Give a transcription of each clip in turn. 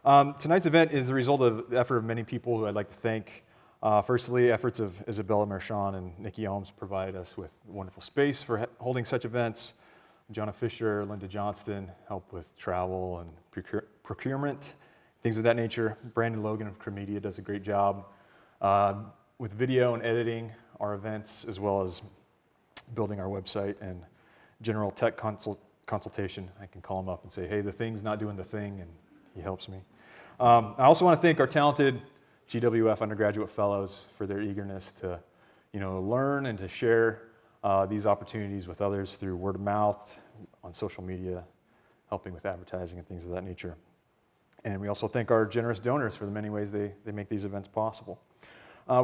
Tonight's event is the result of the effort of many people who I'd like to thank. Firstly, efforts of Isabella Marchand and Nikki Ohms provided us with wonderful space for holding such events. Jonna Fisher, Linda Johnston help with travel and procurement, things of that nature. Brandon Logan of Cremedia does a great job with video and editing our events, as well as building our website and general tech consultation. I can call him up and say, hey, the thing's not doing the thing, and he helps me. I also want to thank our talented GWF undergraduate fellows for their eagerness to learn and to share these opportunities with others through word of mouth, on social media, helping with advertising and things of that nature. And we also thank our generous donors for the many ways they make these events possible.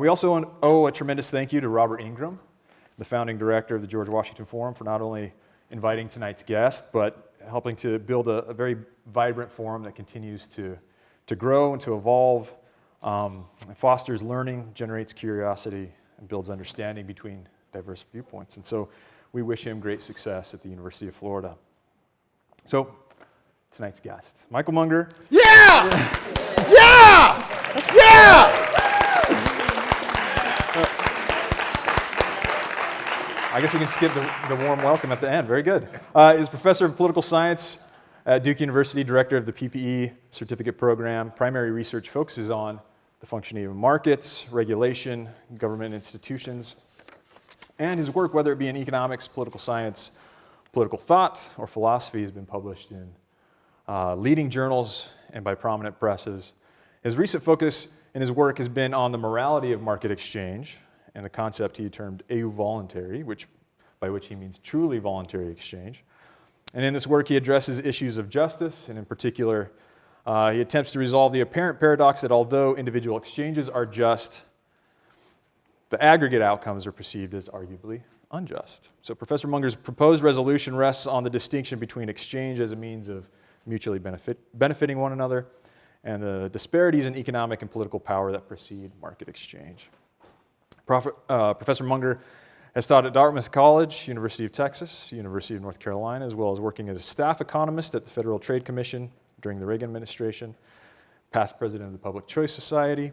We also owe a tremendous thank you to Robert Ingram, the founding director of the George Washington Forum, for not only inviting tonight's guest, but helping to build a very vibrant forum that continues to grow and to evolve, fosters learning, generates curiosity, and builds understanding between diverse viewpoints. And so we wish him great success at the University of Florida. So, tonight's guest, Michael Munger. Yeah! Yeah! Yeah! I guess we can skip the warm welcome at the end. Very good. Is professor of political science at Duke University, director of the PPE Certificate Program. Primary research focuses on the functioning of markets, regulation, government institutions, and his work, whether it be in economics, political science, political thought, or philosophy, has been published in leading journals and by prominent presses. His recent focus in his work has been on the morality of market exchange and the concept he termed avoluntary, by which he means truly voluntary exchange. And in this work, he addresses issues of justice, and in particular, he attempts to resolve the apparent paradox that although individual exchanges are just, the aggregate outcomes are perceived as arguably unjust. So Professor Munger's proposed resolution rests on the distinction between exchange as a means of mutually benefiting one another and the disparities in economic and political power that precede market exchange. Professor Munger has taught at Dartmouth College, University of Texas, University of North Carolina, as well as working as a staff economist at the Federal Trade Commission during the Reagan Administration, past president of the Public Choice Society,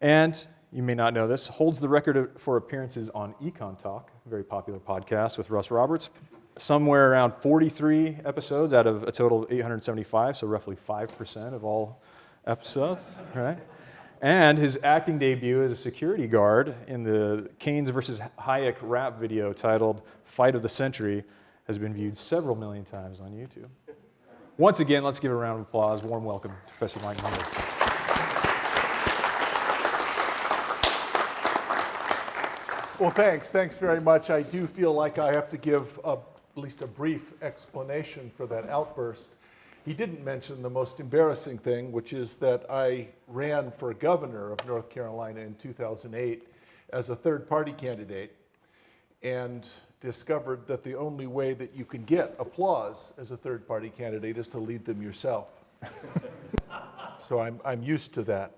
and you may not know this, holds the record for appearances on Econ Talk, a very popular podcast with Russ Roberts, somewhere around 43 episodes out of a total of 875, so roughly 5% of all episodes, right? And his acting debut as a security guard in the Keynes versus Hayek rap video titled Fight of the Century has been viewed several million times on YouTube. Once again, let's give a round of applause. Warm welcome to Professor Mike Munger. Well, thanks very much. I do feel like I have to give at least a brief explanation for that outburst. He didn't mention the most embarrassing thing, which is that I ran for governor of North Carolina in 2008 as a third-party candidate and discovered that the only way that you can get applause as a third-party candidate is to lead them yourself. So I'm used to that.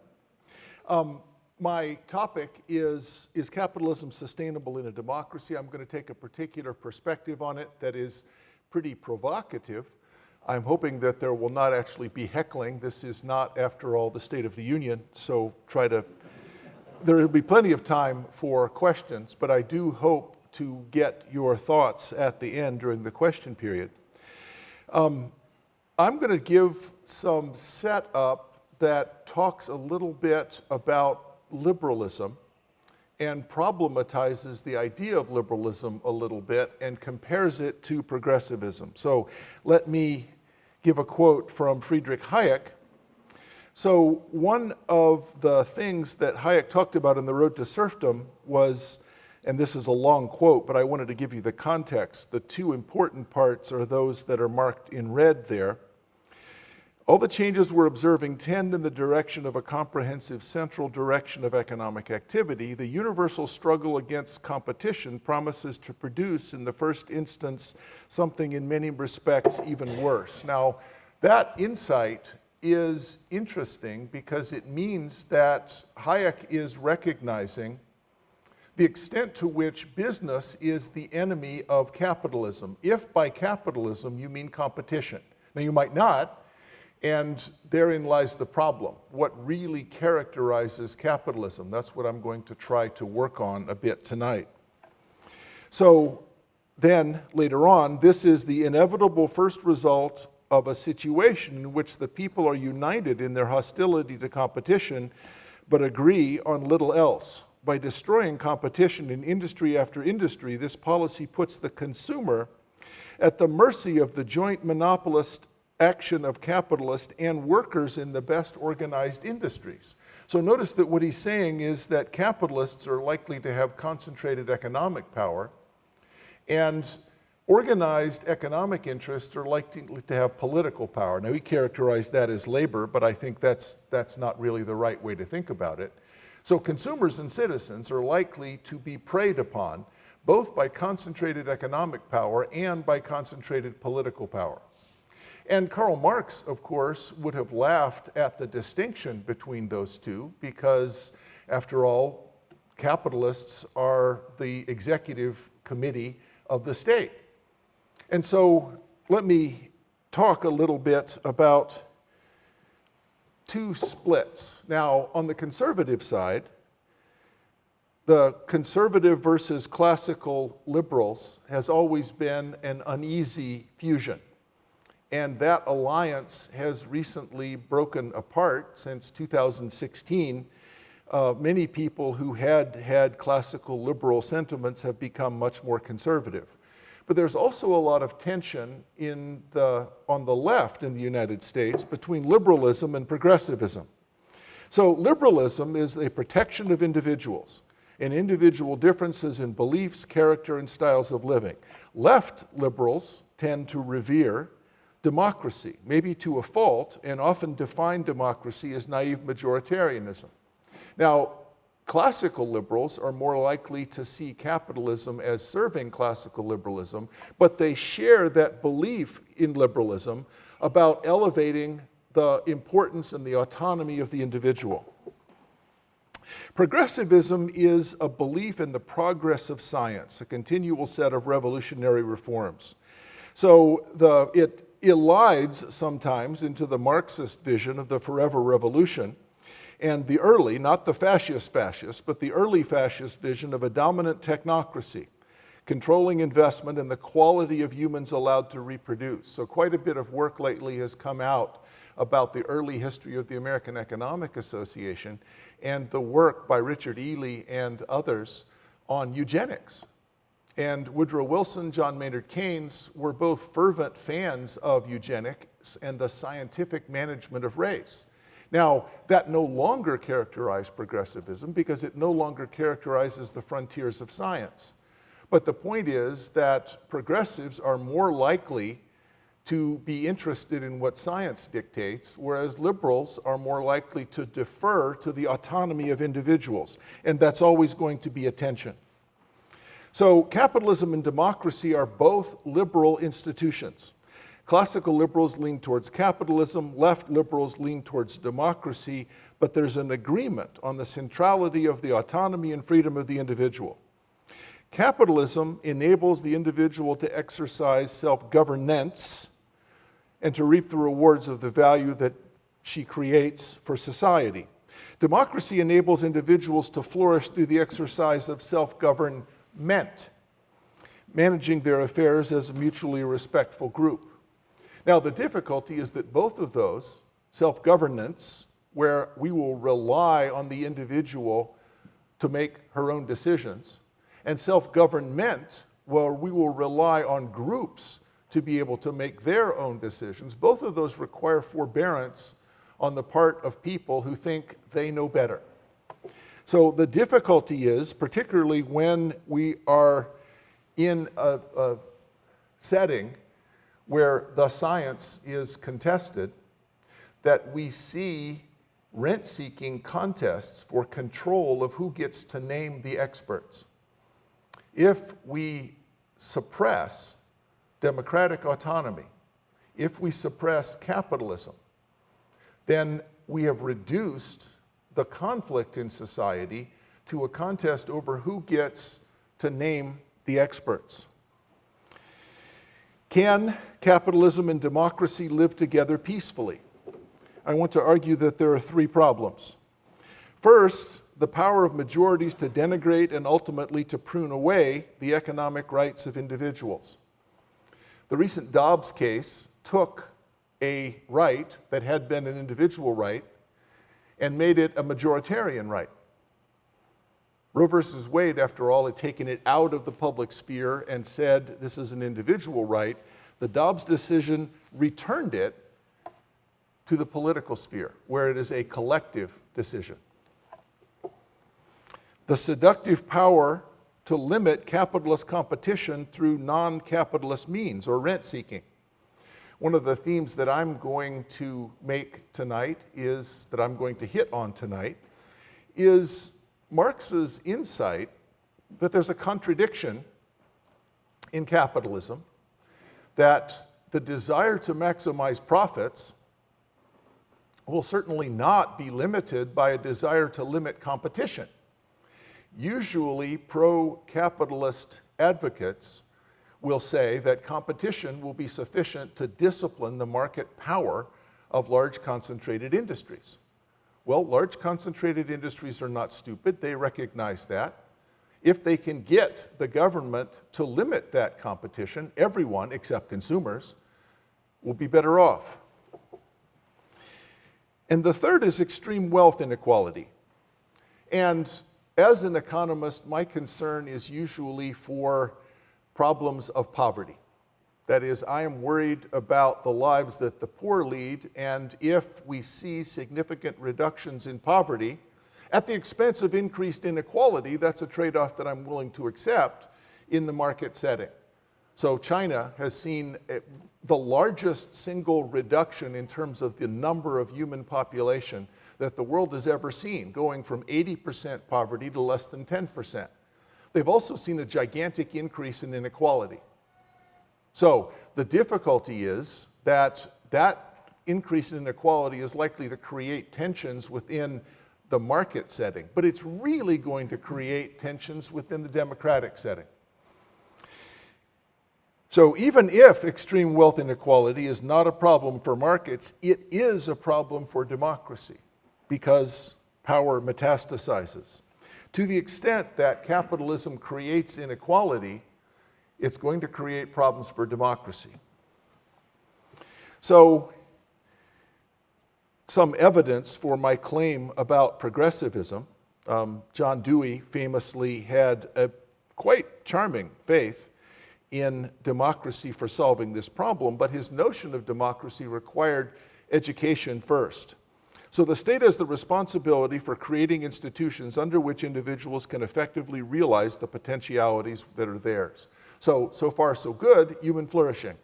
My topic is capitalism sustainable in a democracy? I'm going to take a particular perspective on it that is pretty provocative. I'm hoping that there will not actually be heckling. This is not, after all, the State of the Union, so there will be plenty of time for questions, but I do hope to get your thoughts at the end during the question period. I'm going to give some setup that talks a little bit about liberalism and problematizes the idea of liberalism a little bit and compares it to progressivism. So let me give a quote from Friedrich Hayek. So one of the things that Hayek talked about in The Road to Serfdom was, and this is a long quote, but I wanted to give you the context. The two important parts are those that are marked in red there. All the changes we're observing tend in the direction of a comprehensive central direction of economic activity. The universal struggle against competition promises to produce, in the first instance, something in many respects even worse. Now, that insight is interesting because it means that Hayek is recognizing the extent to which business is the enemy of capitalism, if by capitalism you mean competition. Now, you might not. And therein lies the problem. What really characterizes capitalism? That's what I'm going to try to work on a bit tonight. So then, later on, this is the inevitable first result of a situation in which the people are united in their hostility to competition, but agree on little else. By destroying competition in industry after industry, this policy puts the consumer at the mercy of the joint monopolist action of capitalists and workers in the best organized industries. So notice that what he's saying is that capitalists are likely to have concentrated economic power, and organized economic interests are likely to have political power. Now, he characterized that as labor, but I think that's not really the right way to think about it. So consumers and citizens are likely to be preyed upon both by concentrated economic power and by concentrated political power. And Karl Marx, of course, would have laughed at the distinction between those two because, after all, capitalists are the executive committee of the state. And so let me talk a little bit about two splits. Now, on the conservative side, the conservative versus classical liberals has always been an uneasy fusion. And that alliance has recently broken apart since 2016. Many people who had classical liberal sentiments have become much more conservative. But there's also a lot of tension on the left in the United States between liberalism and progressivism. So liberalism is a protection of individuals and individual differences in beliefs, character, and styles of living. Left liberals tend to revere democracy, maybe to a fault, and often define democracy as naive majoritarianism. Now, classical liberals are more likely to see capitalism as serving classical liberalism, but they share that belief in liberalism about elevating the importance and the autonomy of the individual. Progressivism is a belief in the progress of science, a continual set of revolutionary reforms. So it elides sometimes into the Marxist vision of the forever revolution, and the early, not the fascist, but the early fascist vision of a dominant technocracy, controlling investment and the quality of humans allowed to reproduce. So quite a bit of work lately has come out about the early history of the American Economic Association and the work by Richard Ely and others on eugenics. And Woodrow Wilson, John Maynard Keynes were both fervent fans of eugenics and the scientific management of race. Now, that no longer characterized progressivism because it no longer characterizes the frontiers of science. But the point is that progressives are more likely to be interested in what science dictates, whereas liberals are more likely to defer to the autonomy of individuals. And that's always going to be a tension. So capitalism and democracy are both liberal institutions. Classical liberals lean towards capitalism, left liberals lean towards democracy, but there's an agreement on the centrality of the autonomy and freedom of the individual. Capitalism enables the individual to exercise self-governance and to reap the rewards of the value that she creates for society. Democracy enables individuals to flourish through the exercise of self-government, managing their affairs as a mutually respectful group. Now, the difficulty is that both of those, self-governance, where we will rely on the individual to make her own decisions, and self-government, where we will rely on groups to be able to make their own decisions, both of those require forbearance on the part of people who think they know better. So the difficulty is, particularly when we are in a setting where the science is contested, that we see rent-seeking contests for control of who gets to name the experts. If we suppress democratic autonomy, if we suppress capitalism, then we have reduced the conflict in society to a contest over who gets to name the experts. Can capitalism and democracy live together peacefully? I want to argue that there are three problems. First, the power of majorities to denigrate and ultimately to prune away the economic rights of individuals. The recent Dobbs case took a right that had been an individual right and made it a majoritarian right. Roe versus Wade, after all, had taken it out of the public sphere and said this is an individual right. The Dobbs decision returned it to the political sphere, where it is a collective decision. The seductive power to limit capitalist competition through non-capitalist means, or rent seeking. One of the themes that I'm going to make tonight is, that I'm going to hit on tonight, is Marx's insight that there's a contradiction in capitalism, that the desire to maximize profits will certainly not be limited by a desire to limit competition. Usually, pro-capitalist advocates will say that competition will be sufficient to discipline the market power of large concentrated industries. Well, large concentrated industries are not stupid. They recognize that. If they can get the government to limit that competition, everyone except consumers will be better off. And the third is extreme wealth inequality. And as an economist, my concern is usually for problems of poverty. That is, I am worried about the lives that the poor lead, and if we see significant reductions in poverty at the expense of increased inequality, that's a trade-off that I'm willing to accept in the market setting. So China has seen the largest single reduction in terms of the number of human population that the world has ever seen, going from 80% poverty to less than 10%. They've also seen a gigantic increase in inequality. So the difficulty is that that increase in inequality is likely to create tensions within the market setting, but it's really going to create tensions within the democratic setting. So even if extreme wealth inequality is not a problem for markets, it is a problem for democracy because power metastasizes. To the extent that capitalism creates inequality, it's going to create problems for democracy. So, some evidence for my claim about progressivism. John Dewey famously had a quite charming faith in democracy for solving this problem, but his notion of democracy required education first. So the state has the responsibility for creating institutions under which individuals can effectively realize the potentialities that are theirs. So far so good, human flourishing.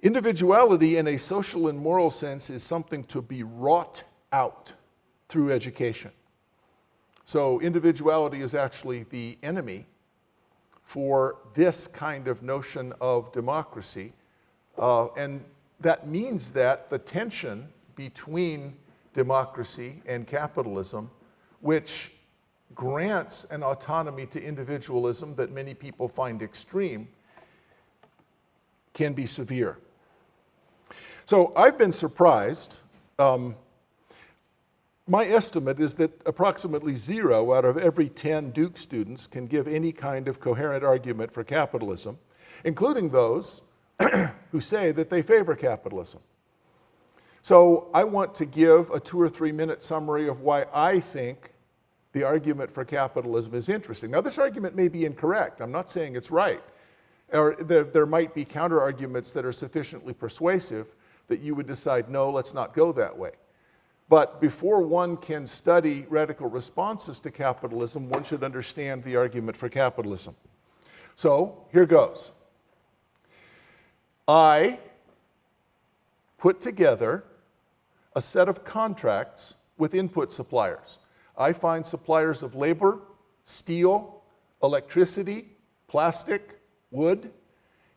Individuality in a social and moral sense is something to be wrought out through education. So individuality is actually the enemy for this kind of notion of democracy. And that means that the tension between democracy and capitalism, which grants an autonomy to individualism that many people find extreme, can be severe. So I've been surprised. My estimate is that approximately 0 out of every 10 Duke students can give any kind of coherent argument for capitalism, including those who say that they favor capitalism. So I want to give a 2 or 3 minute summary of why I think the argument for capitalism is interesting. Now, this argument may be incorrect. I'm not saying it's right. Or there might be counter-arguments that are sufficiently persuasive that you would decide, no, let's not go that way. But before one can study radical responses to capitalism, one should understand the argument for capitalism. So here goes. I put together a set of contracts with input suppliers. I find suppliers of labor, steel, electricity, plastic, wood,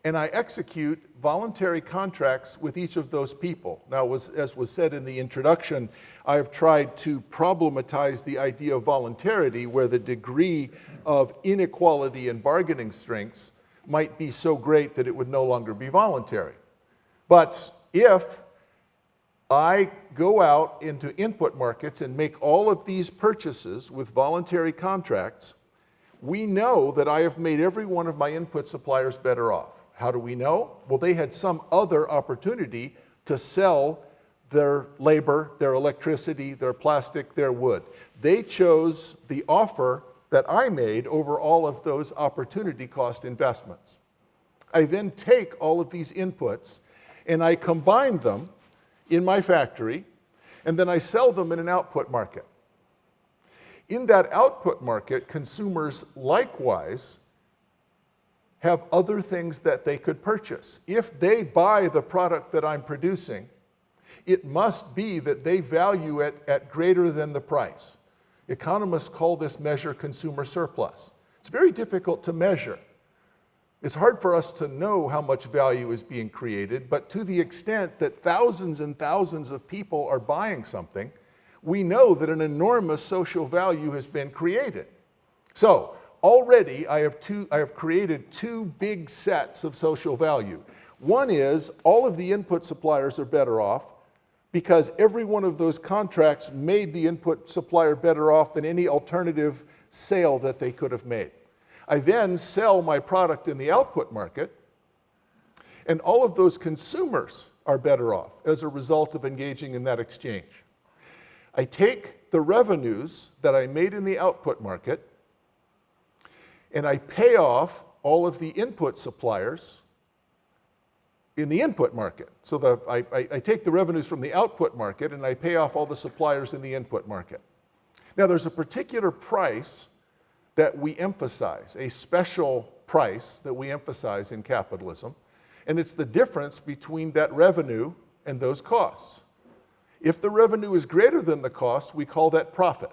and I execute voluntary contracts with each of those people. Now, as was said in the introduction, I have tried to problematize the idea of voluntarity, where the degree of inequality and bargaining strengths might be so great that it would no longer be voluntary. But if I go out into input markets and make all of these purchases with voluntary contracts, we know that I have made every one of my input suppliers better off. How do we know? Well, they had some other opportunity to sell their labor, their electricity, their plastic, their wood. They chose the offer that I made over all of those opportunity cost investments. I then take all of these inputs and I combine them in my factory, and then I sell them in an output market. In that output market, consumers likewise have other things that they could purchase. If they buy the product that I'm producing, it must be that they value it at greater than the price. Economists call this measure consumer surplus. It's very difficult to measure. It's hard for us to know how much value is being created, but to the extent that thousands and thousands of people are buying something, we know that an enormous social value has been created. So already I have created two big sets of social value. One is all of the input suppliers are better off because every one of those contracts made the input supplier better off than any alternative sale that they could have made. I then sell my product in the output market, and all of those consumers are better off as a result of engaging in that exchange. I take the revenues that I made in the output market, and I pay off all of the input suppliers in the input market. So I take the revenues from the output market, and I pay off all the suppliers in the input market. Now, there's a particular price that we emphasize, a special price that we emphasize in capitalism, and it's the difference between that revenue and those costs. If the revenue is greater than the cost, we call that profit.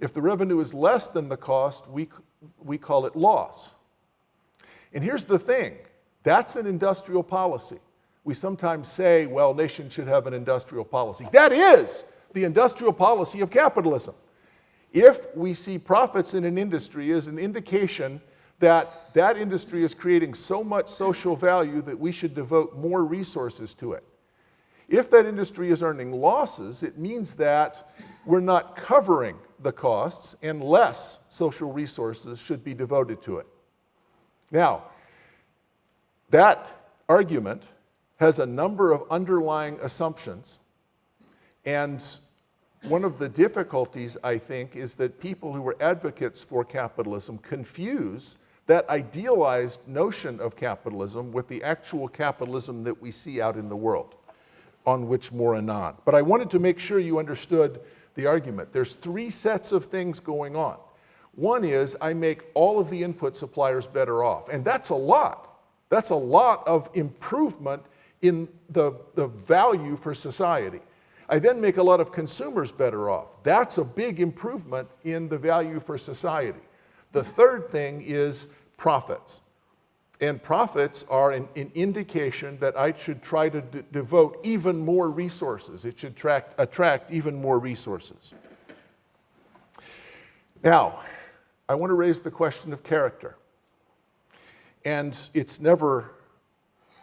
If the revenue is less than the cost, we call it loss. And here's the thing, that's an industrial policy. We sometimes say, well, nations should have an industrial policy. That is the industrial policy of capitalism. If we see profits in an industry as an indication that that industry is creating so much social value that we should devote more resources to it. If that industry is earning losses, it means that we're not covering the costs and less social resources should be devoted to it. Now, that argument has a number of underlying assumptions, and one of the difficulties, I think, is that people who are advocates for capitalism confuse that idealized notion of capitalism with the actual capitalism that we see out in the world, on which more anon. But I wanted to make sure you understood the argument. There's three sets of things going on. One is I make all of the input suppliers better off, and that's a lot. That's a lot of improvement in the value for society. I then make a lot of consumers better off. That's a big improvement in the value for society. The third thing is profits. And profits are an indication that I should try to devote even more resources. It should attract even more resources. Now, I want to raise the question of character. And it's never,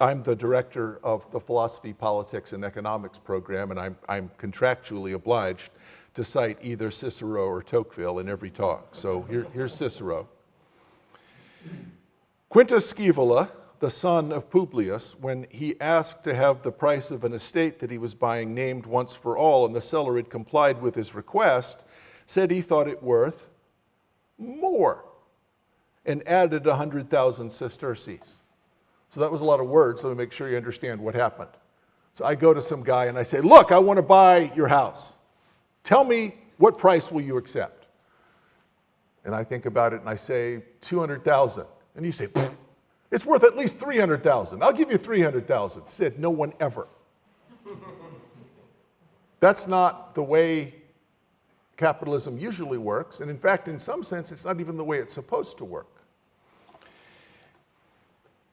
I'm the director of the Philosophy, Politics, and Economics program, and I'm contractually obliged to cite either Cicero or Tocqueville in every talk. So here's Cicero. Quintus Scaevola, the son of Publius, when he asked to have the price of an estate that he was buying named once for all, and the seller had complied with his request, said he thought it worth more, and added 100,000 sesterces. So that was a lot of words, so let me make sure you understand what happened. So I go to some guy and I say, look, I want to buy your house. Tell me, what price will you accept? And I think about it and I say, 200,000. And you say, it's worth at least 300,000. I'll give you 300,000. Said no one ever. That's not the way capitalism usually works. And in fact, in some sense, it's not even the way it's supposed to work.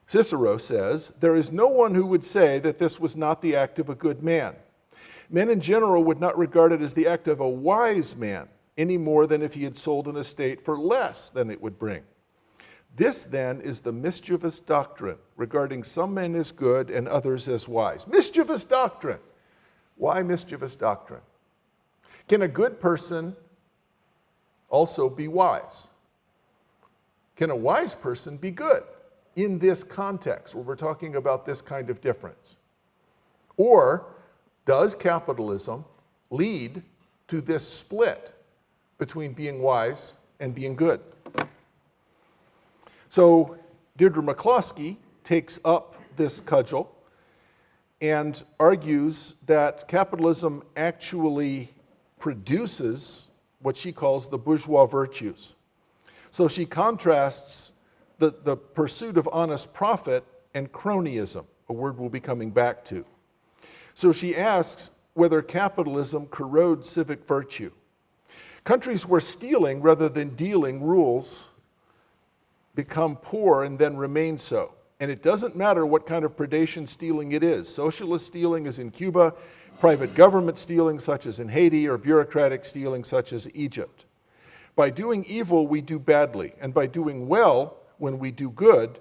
Cicero says, there is no one who would say that this was not the act of a good man. Men in general would not regard it as the act of a wise man, any more than if he had sold an estate for less than it would bring. This, then, is the mischievous doctrine, regarding some men as good and others as wise. Mischievous doctrine. Why mischievous doctrine? Can a good person also be wise? Can a wise person be good in this context where we're talking about this kind of difference? Or does capitalism lead to this split between being wise and being good? So Deirdre McCloskey takes up this cudgel and argues that capitalism actually produces what she calls the bourgeois virtues. So she contrasts the pursuit of honest profit and cronyism, a word we'll be coming back to. So she asks whether capitalism corrodes civic virtue. Countries where stealing rather than dealing rules become poor and then remain so. And it doesn't matter what kind of predation stealing it is. Socialist stealing is in Cuba, private government stealing such as in Haiti, or bureaucratic stealing such as Egypt. By doing evil, we do badly, and by doing well, when we do good,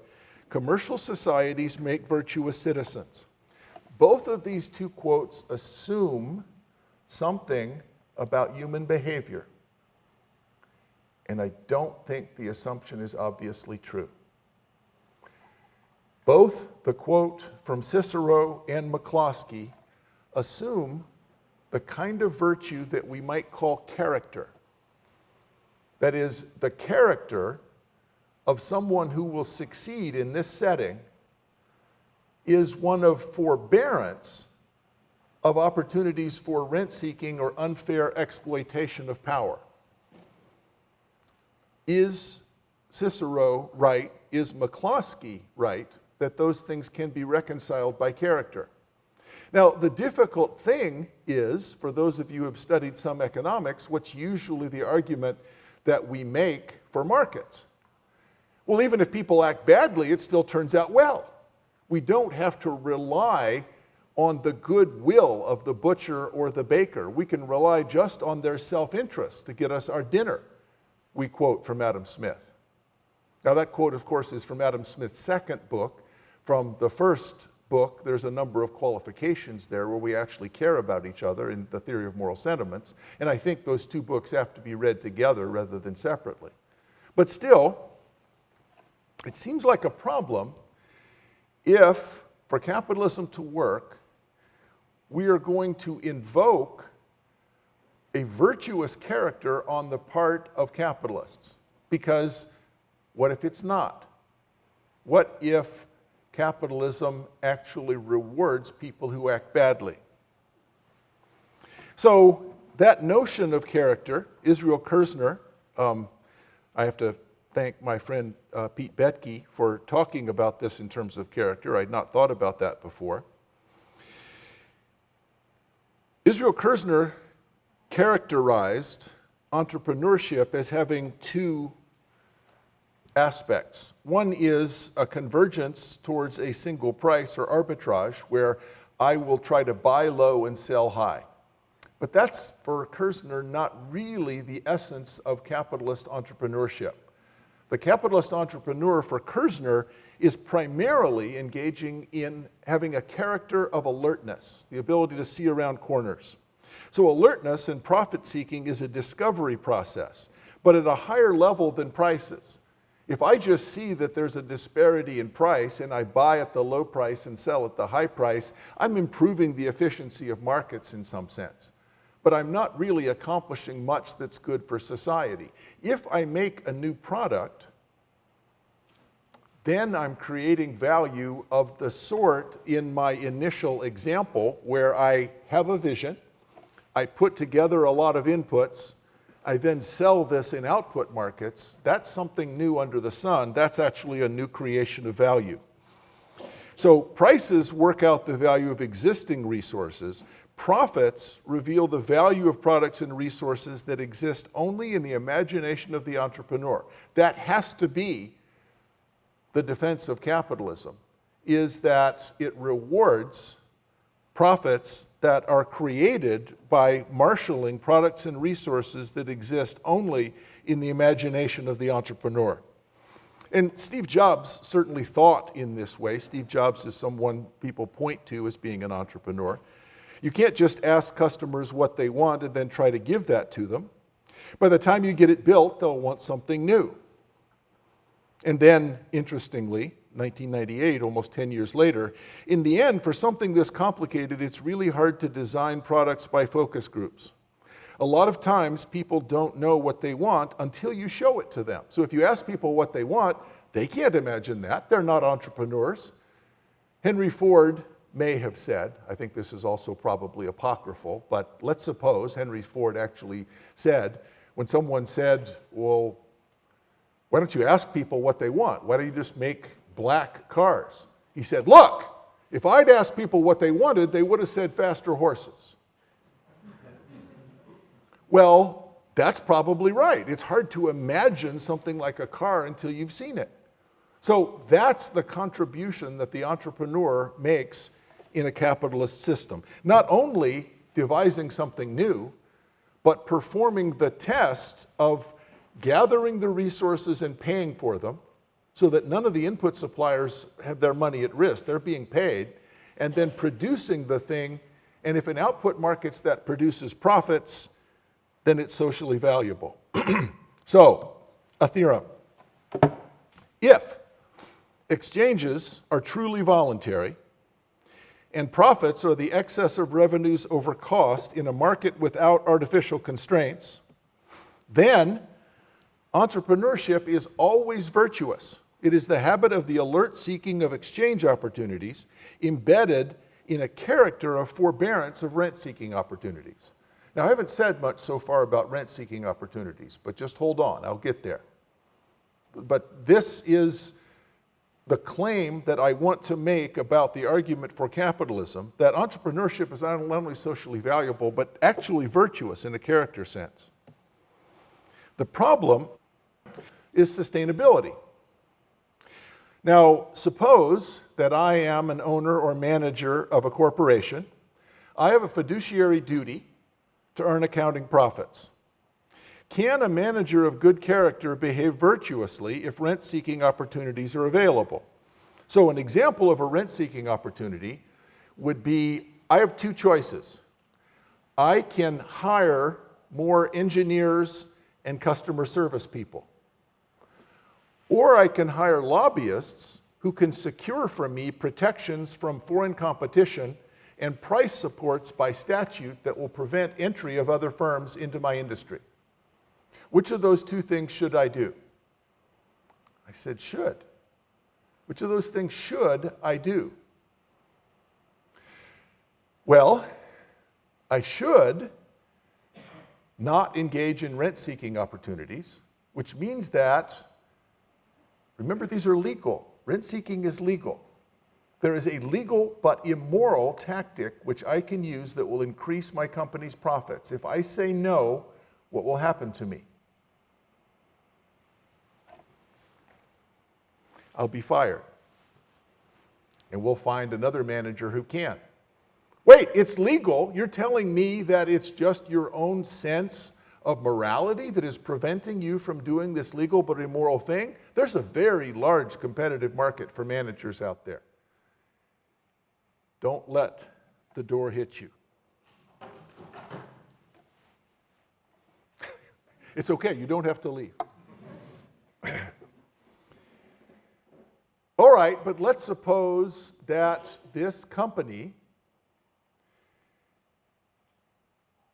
commercial societies make virtuous citizens. Both of these two quotes assume something about human behavior. And I don't think the assumption is obviously true. Both the quote from Cicero and McCloskey assume the kind of virtue that we might call character. That is, the character of someone who will succeed in this setting is one of forbearance of opportunities for rent-seeking or unfair exploitation of power. Is Cicero right? Is McCloskey right that those things can be reconciled by character? Now, the difficult thing is, for those of you who have studied some economics, what's usually the argument that we make for markets? Well, even if people act badly, it still turns out well. We don't have to rely on the goodwill of the butcher or the baker. We can rely just on their self-interest to get us our dinner, we quote from Adam Smith. Now, that quote, of course, is from Adam Smith's second book. From the first book, there's a number of qualifications there where we actually care about each other in the theory of moral sentiments. And I think those two books have to be read together rather than separately. But still, it seems like a problem if, for capitalism to work, we are going to invoke a virtuous character on the part of capitalists. Because what if it's not? What if capitalism actually rewards people who act badly? So that notion of character, Israel Kirzner, I have to thank my friend Pete Betke for talking about this in terms of character. I'd not thought about that before. Israel Kirzner characterized entrepreneurship as having two aspects. One is a convergence towards a single price or arbitrage where I will try to buy low and sell high. But that's, for Kirzner, not really the essence of capitalist entrepreneurship. The capitalist entrepreneur, for Kirzner, is primarily engaging in having a character of alertness, the ability to see around corners. So alertness and profit-seeking is a discovery process, but at a higher level than prices. If I just see that there's a disparity in price and I buy at the low price and sell at the high price, I'm improving the efficiency of markets in some sense. But I'm not really accomplishing much that's good for society. If I make a new product, then I'm creating value of the sort in my initial example where I have a vision, I put together a lot of inputs, I then sell this in output markets. That's something new under the sun. That's actually a new creation of value. So prices work out the value of existing resources. Profits reveal the value of products and resources that exist only in the imagination of the entrepreneur. That has to be the defense of capitalism, is that it rewards profits that are created by marshaling products and resources that exist only in the imagination of the entrepreneur. And Steve Jobs certainly thought in this way. Steve Jobs is someone people point to as being an entrepreneur. You can't just ask customers what they want and then try to give that to them. By the time you get it built, they'll want something new. And then, interestingly, 1998, almost 10 years later, in the end, for something this complicated, it's really hard to design products by focus groups. A lot of times, people don't know what they want until you show it to them. So if you ask people what they want, they can't imagine that. They're not entrepreneurs. Henry Ford may have said, I think this is also probably apocryphal, but let's suppose Henry Ford actually said, when someone said, well, why don't you ask people what they want? Why don't you just make black cars? He said, look, if I'd asked people what they wanted, they would have said faster horses. Well, that's probably right. It's hard to imagine something like a car until you've seen it. So that's the contribution that the entrepreneur makes in a capitalist system. Not only devising something new, but performing the test of gathering the resources and paying for them so that none of the input suppliers have their money at risk. They're being paid, and then producing the thing. And if an output markets that produces profits, then it's socially valuable. So, a theorem. If exchanges are truly voluntary, and profits are the excess of revenues over cost in a market without artificial constraints, then entrepreneurship is always virtuous. It is the habit of the alert seeking of exchange opportunities embedded in a character of forbearance of rent-seeking opportunities. Now, I haven't said much so far about rent-seeking opportunities, but just hold on, I'll get there. But this is the claim that I want to make about the argument for capitalism, that entrepreneurship is not only socially valuable, but actually virtuous in a character sense. The problem is sustainability. Now, suppose that I am an owner or manager of a corporation. I have a fiduciary duty to earn accounting profits. Can a manager of good character behave virtuously if rent-seeking opportunities are available? So an example of a rent-seeking opportunity would be, I have two choices. I can hire more engineers and customer service people. Or I can hire lobbyists who can secure for me protections from foreign competition and price supports by statute that will prevent entry of other firms into my industry. Which of those two things should I do? I said should. Which of those things should I do? Well, I should not engage in rent-seeking opportunities, which means that, remember, these are legal. Rent-seeking is legal. There is a legal but immoral tactic which I can use that will increase my company's profits. If I say no, what will happen to me? I'll be fired. And we'll find another manager who can. Wait, it's legal. You're telling me that it's just your own sense of morality that is preventing you from doing this legal but immoral thing? There's a very large competitive market for managers out there. Don't let the door hit you. It's okay, you don't have to leave. All right, but let's suppose that this company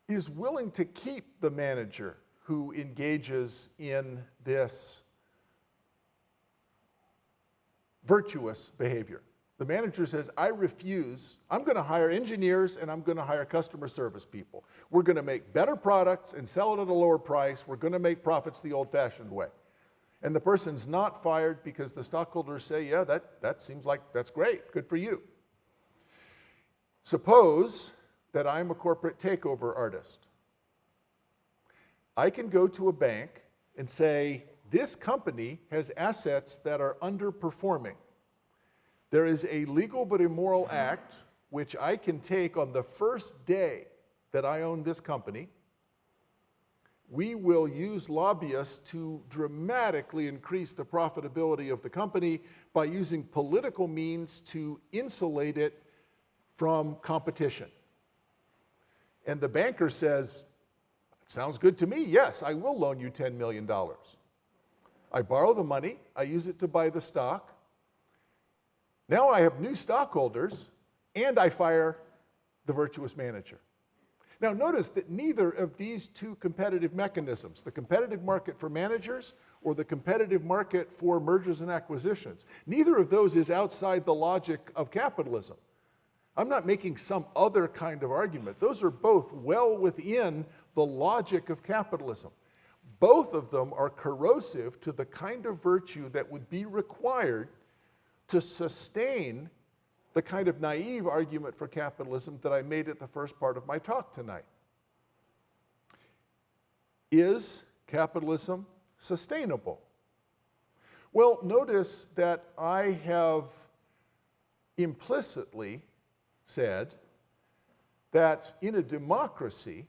is willing to keep the manager who engages in this virtuous behavior. The manager says, I refuse. I'm going to hire engineers and I'm going to hire customer service people. We're going to make better products and sell it at a lower price. We're going to make profits the old-fashioned way. And the person's not fired because the stockholders say, yeah, that seems like that's great. Good for you. Suppose that I'm a corporate takeover artist. I can go to a bank and say, this company has assets that are underperforming. There is a legal but immoral act which I can take on the first day that I own this company. We will use lobbyists to dramatically increase the profitability of the company by using political means to insulate it from competition. And the banker says, sounds good to me. Yes, I will loan you $10 million. I borrow the money. I use it to buy the stock. Now I have new stockholders, and I fire the virtuous manager. Now notice that neither of these two competitive mechanisms, the competitive market for managers or the competitive market for mergers and acquisitions, neither of those is outside the logic of capitalism. I'm not making some other kind of argument. Those are both well within the logic of capitalism. Both of them are corrosive to the kind of virtue that would be required to sustain the kind of naive argument for capitalism that I made at the first part of my talk tonight. Is capitalism sustainable? Well, notice that I have implicitly said that in a democracy,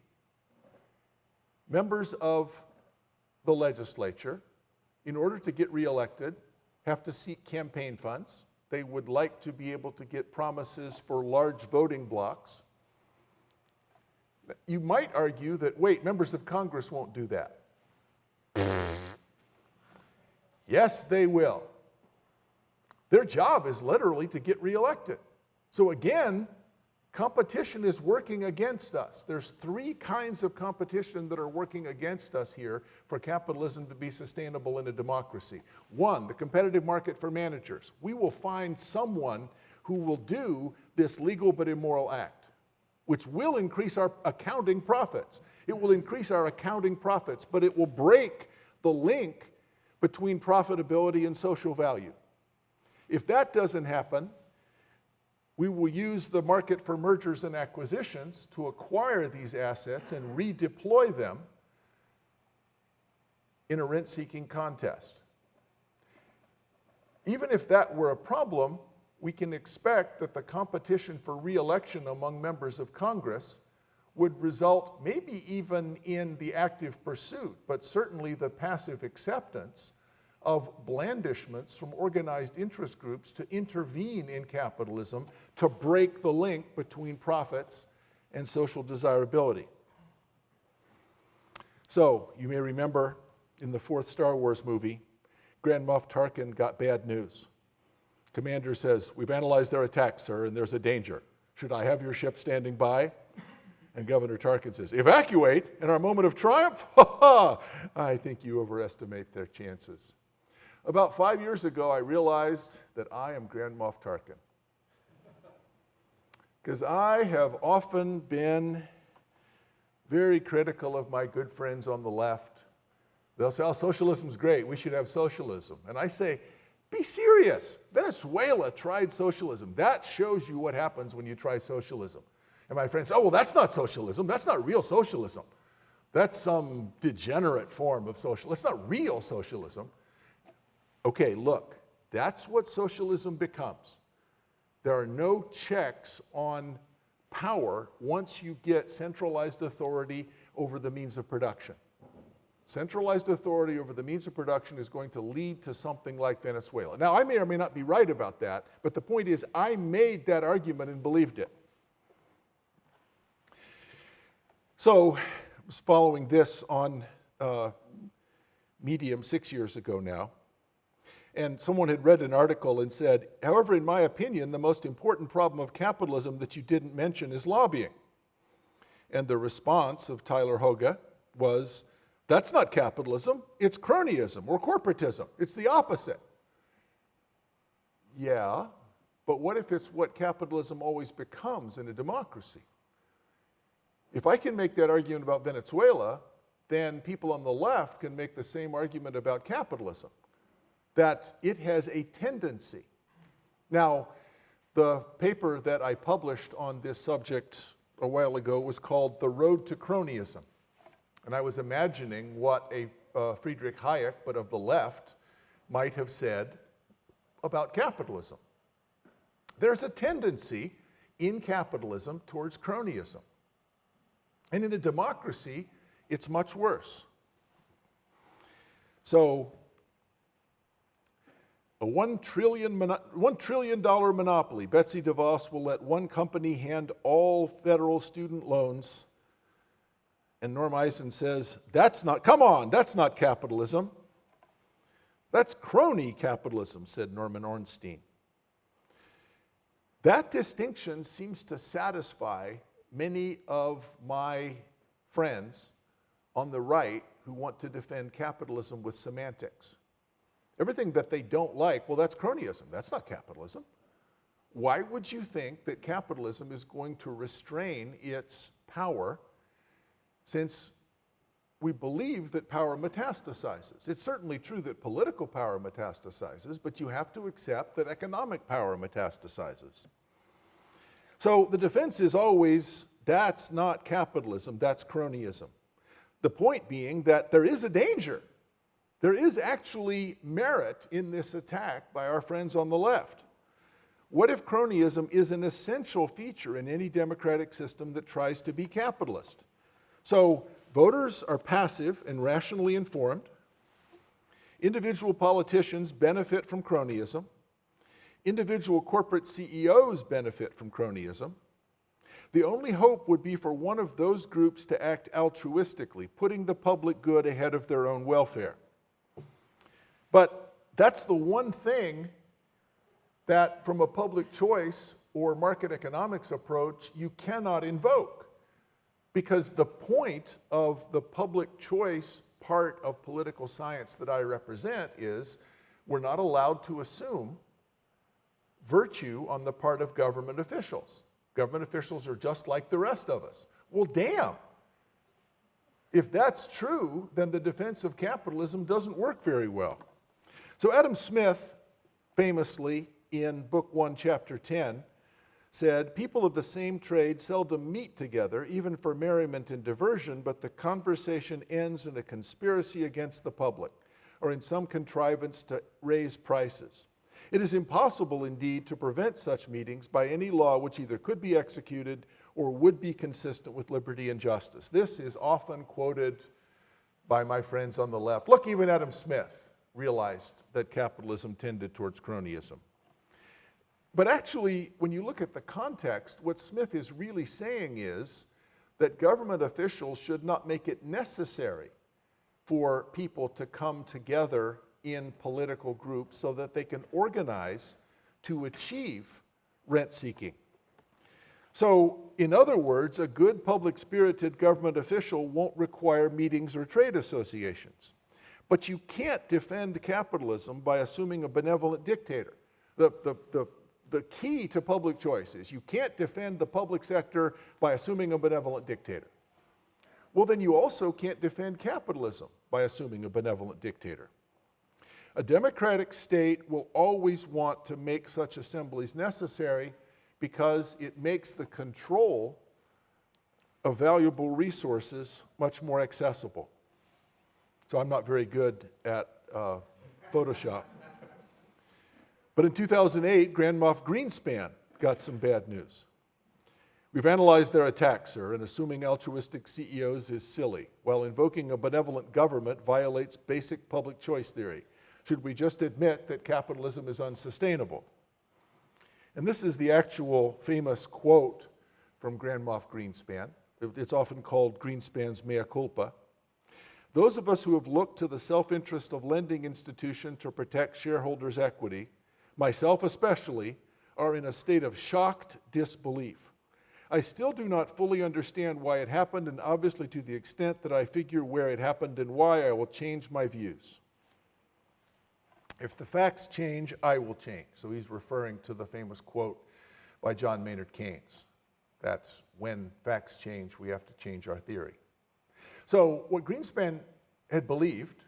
members of the legislature, in order to get reelected, have to seek campaign funds. They would like to be able to get promises for large voting blocks. You might argue that, wait, members of Congress won't do that. Yes, they will. Their job is literally to get reelected. So again, competition is working against us. There's three kinds of competition that are working against us here for capitalism to be sustainable in a democracy. One, the competitive market for managers. We will find someone who will do this legal but immoral act, which will increase our accounting profits. It will increase our accounting profits, but it will break the link between profitability and social value. If that doesn't happen, we will use the market for mergers and acquisitions to acquire these assets and redeploy them in a rent-seeking contest. Even if that were a problem, we can expect that the competition for re-election among members of Congress would result maybe even in the active pursuit, but certainly the passive acceptance of blandishments from organized interest groups to intervene in capitalism to break the link between profits and social desirability. So, you may remember in the fourth Star Wars movie, Grand Moff Tarkin got bad news. Commander says, "We've analyzed their attack, sir, and there's a danger. Should I have your ship standing by?" And Governor Tarkin says, "Evacuate in our moment of triumph? Ha ha! I think you overestimate their chances." About 5 years ago, I realized that I am Grand Moff Tarkin. Because I have often been very critical of my good friends on the left. They'll say, "Oh, socialism's great, we should have socialism." And I say, be serious. Venezuela tried socialism. That shows you what happens when you try socialism. And my friends say, "Oh, well, that's not socialism. That's not real socialism. That's some degenerate form of socialism. That's not real socialism." Okay, look, that's what socialism becomes. There are no checks on power once you get centralized authority over the means of production. Centralized authority over the means of production is going to lead to something like Venezuela. Now, I may or may not be right about that, but the point is I made that argument and believed it. So, I was following this on Medium 6 years ago now. And someone had read an article and said, "However, in my opinion, the most important problem of capitalism that you didn't mention is lobbying." And the response of Tyler Hoga was, "That's not capitalism, it's cronyism or corporatism. It's the opposite." Yeah, but what if it's what capitalism always becomes in a democracy? If I can make that argument about Venezuela, then people on the left can make the same argument about capitalism, that it has a tendency. Now, the paper that I published on this subject a while ago was called "The Road to Cronyism." And I was imagining what a Friedrich Hayek, but of the left, might have said about capitalism. There's a tendency in capitalism towards cronyism. And in a democracy, it's much worse. So, a $1 trillion monopoly. Betsy DeVos will let one company hand all federal student loans And Norm Eisen says, come on, that's not capitalism. That's crony capitalism, said Norman Ornstein. That distinction seems to satisfy many of my friends on the right who want to defend capitalism with semantics. Everything that they don't like, well, that's cronyism. That's not capitalism. Why would you think that capitalism is going to restrain its power, since we believe that power metastasizes? It's certainly true that political power metastasizes, but you have to accept that economic power metastasizes. So the defense is always, that's not capitalism, that's cronyism. The point being that there is a danger. There is actually merit in this attack by our friends on the left. What if cronyism is an essential feature in any democratic system that tries to be capitalist? So voters are passive and rationally informed. Individual politicians benefit from cronyism. Individual corporate CEOs benefit from cronyism. The only hope would be for one of those groups to act altruistically, putting the public good ahead of their own welfare. But that's the one thing that, from a public choice or market economics approach, you cannot invoke. Because the point of the public choice part of political science that I represent is we're not allowed to assume virtue on the part of government officials. Government officials are just like the rest of us. Well, damn. If that's true, then the defense of capitalism doesn't work very well. So Adam Smith, famously, in Book 1, Chapter 10, said, "People of the same trade seldom meet together, even for merriment and diversion, but the conversation ends in a conspiracy against the public, or in some contrivance to raise prices. It is impossible, indeed, to prevent such meetings by any law which either could be executed or would be consistent with liberty and justice." This is often quoted by my friends on the left. Look, even Adam Smith realized that capitalism tended towards cronyism. But actually, when you look at the context, what Smith is really saying is that government officials should not make it necessary for people to come together in political groups so that they can organize to achieve rent-seeking. So, in other words, a good public-spirited government official won't require meetings or trade associations. But you can't defend capitalism by assuming a benevolent dictator. The key to public choice is you can't defend the public sector by assuming a benevolent dictator. Well, then you also can't defend capitalism by assuming a benevolent dictator. A democratic state will always want to make such assemblies necessary because it makes the control of valuable resources much more accessible. So I'm not very good at Photoshop. But in 2008, Grand Moff Greenspan got some bad news. "We've analyzed their attack, sir, and assuming altruistic CEOs is silly, while invoking a benevolent government violates basic public choice theory. Should we just admit that capitalism is unsustainable?" And this is the actual famous quote from Grand Moff Greenspan. It's often called Greenspan's mea culpa. "Those of us who have looked to the self-interest of lending institution to protect shareholders' equity, myself especially, are in a state of shocked disbelief. I still do not fully understand why it happened, and obviously to the extent that I figure where it happened and why, I will change my views. If the facts change, I will change." So he's referring to the famous quote by John Maynard Keynes, that when facts change, we have to change our theory. So what Greenspan had believed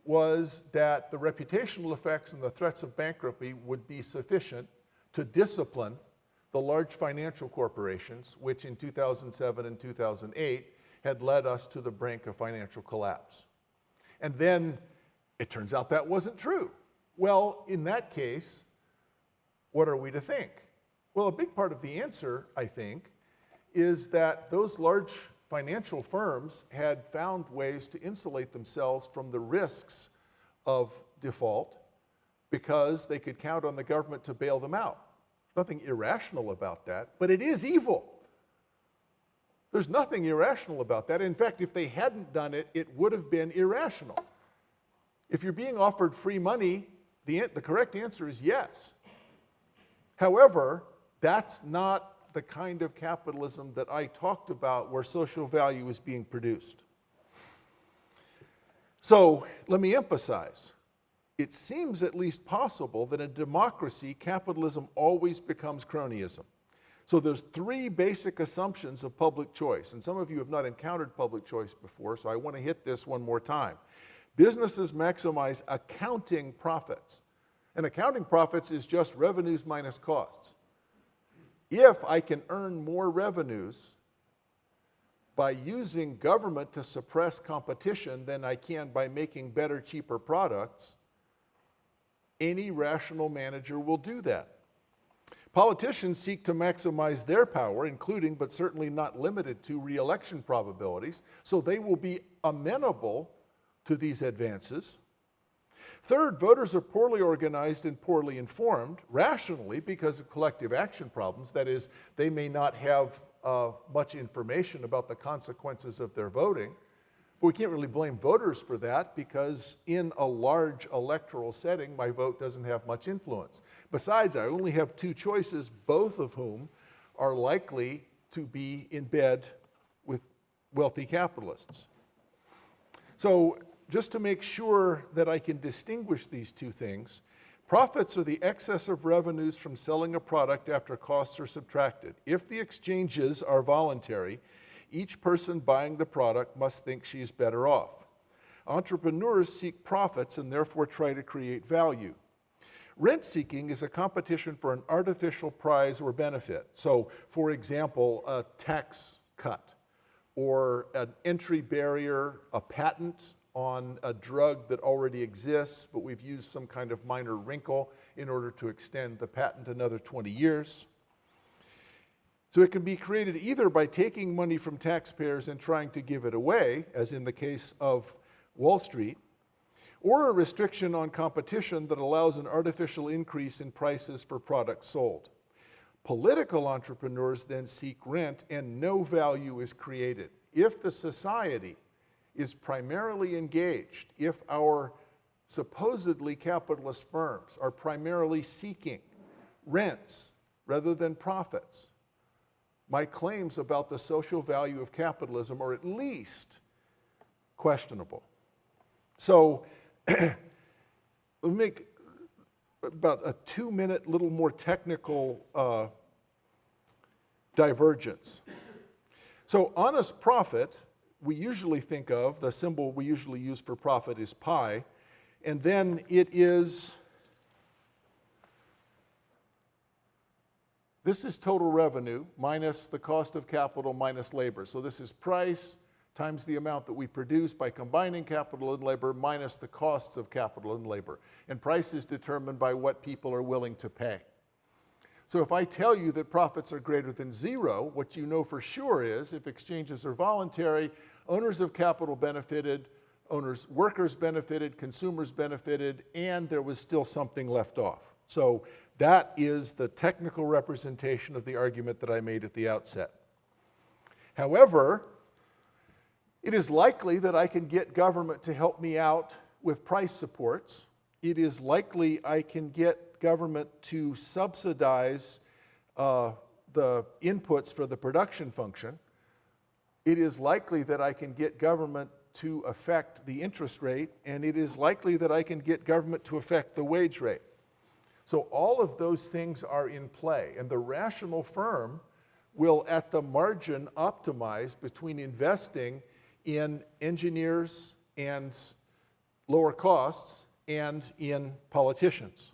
was that the reputational effects and the threats of bankruptcy would be sufficient to discipline the large financial corporations, which in 2007 and 2008 had led us to the brink of financial collapse. And then it turns out that wasn't true. Well, in that case, what are we to think? Well, a big part of the answer, I think, is that those large financial firms had found ways to insulate themselves from the risks of default because they could count on the government to bail them out. Nothing irrational about that, but it is evil. There's nothing irrational about that. In fact, if they hadn't done it, it would have been irrational. If you're being offered free money, the correct answer is yes. However, that's not the kind of capitalism that I talked about where social value is being produced. So let me emphasize, it seems at least possible that in a democracy, capitalism always becomes cronyism. So there's three basic assumptions of public choice, and some of you have not encountered public choice before, so I want to hit this one more time. Businesses maximize accounting profits, and accounting profits is just revenues minus costs. If I can earn more revenues by using government to suppress competition than I can by making better, cheaper products, any rational manager will do that. Politicians seek to maximize their power, including but certainly not limited to re-election probabilities, so they will be amenable to these advances. Third, voters are poorly organized and poorly informed, rationally because of collective action problems. That is, they may not have much information about the consequences of their voting. But we can't really blame voters for that because in a large electoral setting, my vote doesn't have much influence. Besides, I only have two choices, both of whom are likely to be in bed with wealthy capitalists. So just to make sure that I can distinguish these two things, profits are the excess of revenues from selling a product after costs are subtracted. If the exchanges are voluntary, each person buying the product must think she's better off. Entrepreneurs seek profits and therefore try to create value. Rent seeking is a competition for an artificial prize or benefit. So, for example, a tax cut or an entry barrier, a patent on a drug that already exists, but we've used some kind of minor wrinkle in order to extend the patent another 20 years. So it can be created either by taking money from taxpayers and trying to give it away, as in the case of Wall Street, or a restriction on competition that allows an artificial increase in prices for products sold. Political entrepreneurs then seek rent and no value is created. If the society is primarily engaged, if our supposedly capitalist firms are primarily seeking rents rather than profits, my claims about the social value of capitalism are at least questionable. So let me make about a 2-minute, little more technical divergence. So honest profit, we usually think of, the symbol we usually use for profit is pi, and then it is, this is total revenue minus the cost of capital minus labor. So this is price times the amount that we produce by combining capital and labor minus the costs of capital and labor. And price is determined by what people are willing to pay. So if I tell you that profits are greater than zero, what you know for sure is if exchanges are voluntary, owners of capital benefited, workers benefited, consumers benefited, and there was still something left off. So that is the technical representation of the argument that I made at the outset. However, it is likely that I can get government to help me out with price supports. It is likely I can get government to subsidize the inputs for the production function. It is likely that I can get government to affect the interest rate, and it is likely that I can get government to affect the wage rate. So all of those things are in play, and the rational firm will, at the margin, optimize between investing in engineers and lower costs and in politicians.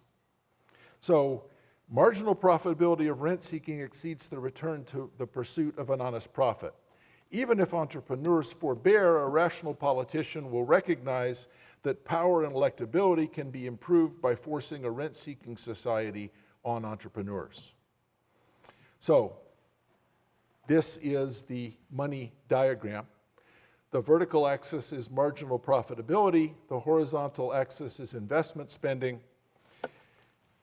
So marginal profitability of rent seeking exceeds the return to the pursuit of an honest profit. Even if entrepreneurs forbear, a rational politician will recognize that power and electability can be improved by forcing a rent-seeking society on entrepreneurs. So this is the money diagram. The vertical axis is marginal profitability. The horizontal axis is investment spending.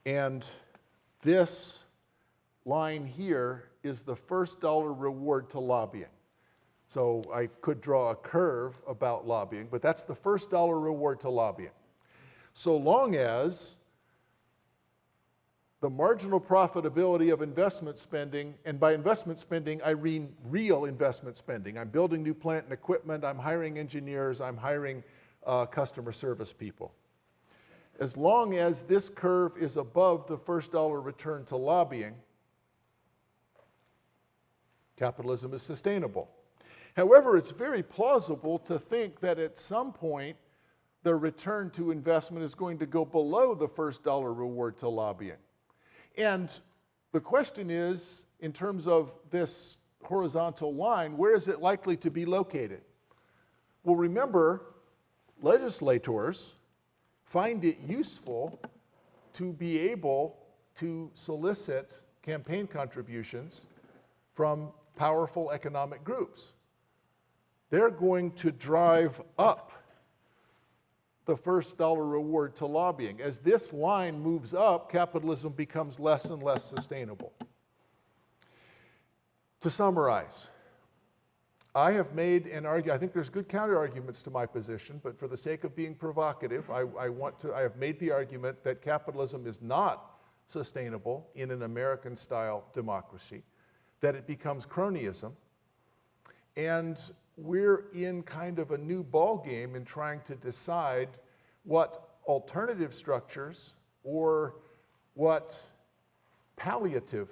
And this line here is the first dollar reward to lobbying. So I could draw a curve about lobbying, but that's the first dollar reward to lobbying. So long as the marginal profitability of investment spending, and by investment spending, I mean real investment spending. I'm building new plant and equipment, I'm hiring engineers, I'm hiring customer service people. As long as this curve is above the first dollar return to lobbying, capitalism is sustainable. However, it's very plausible to think that at some point, the return to investment is going to go below the first dollar reward to lobbying. And the question is, in terms of this horizontal line, where is it likely to be located? Well, remember, legislators find it useful to be able to solicit campaign contributions from powerful economic groups. They're going to drive up the first dollar reward to lobbying. As this line moves up, capitalism becomes less and less sustainable. To summarize, I have made an argument, I think there's good counter arguments to my position, but for the sake of being provocative, I have made the argument that capitalism is not sustainable in an American-style democracy, that it becomes cronyism, and we're in kind of a new ballgame in trying to decide what alternative structures or what palliative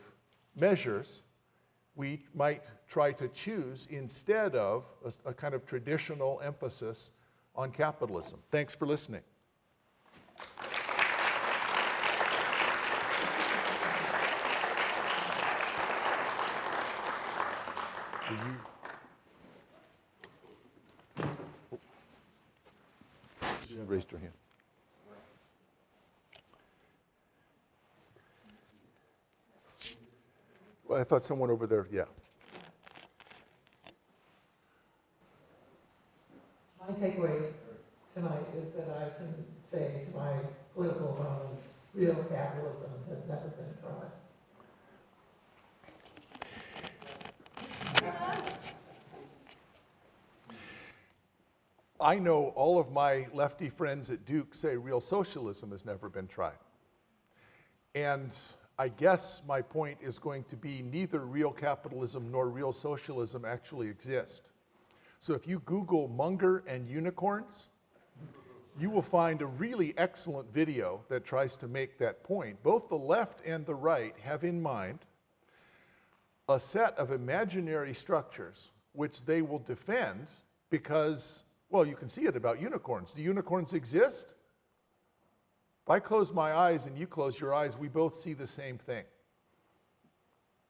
measures we might try to choose instead of a kind of traditional emphasis on capitalism. Thanks for listening. You raised your hand. Well, I thought someone over there, yeah. My takeaway tonight is that I can say to my political opponents, real capitalism has never been tried. I know all of my lefty friends at Duke say real socialism has never been tried. And I guess my point is going to be neither real capitalism nor real socialism actually exist. So if you Google Munger and unicorns, you will find a really excellent video that tries to make that point. Both the left and the right have in mind a set of imaginary structures which they will defend because, well, you can see it about unicorns. Do unicorns exist? If I close my eyes and you close your eyes, we both see the same thing.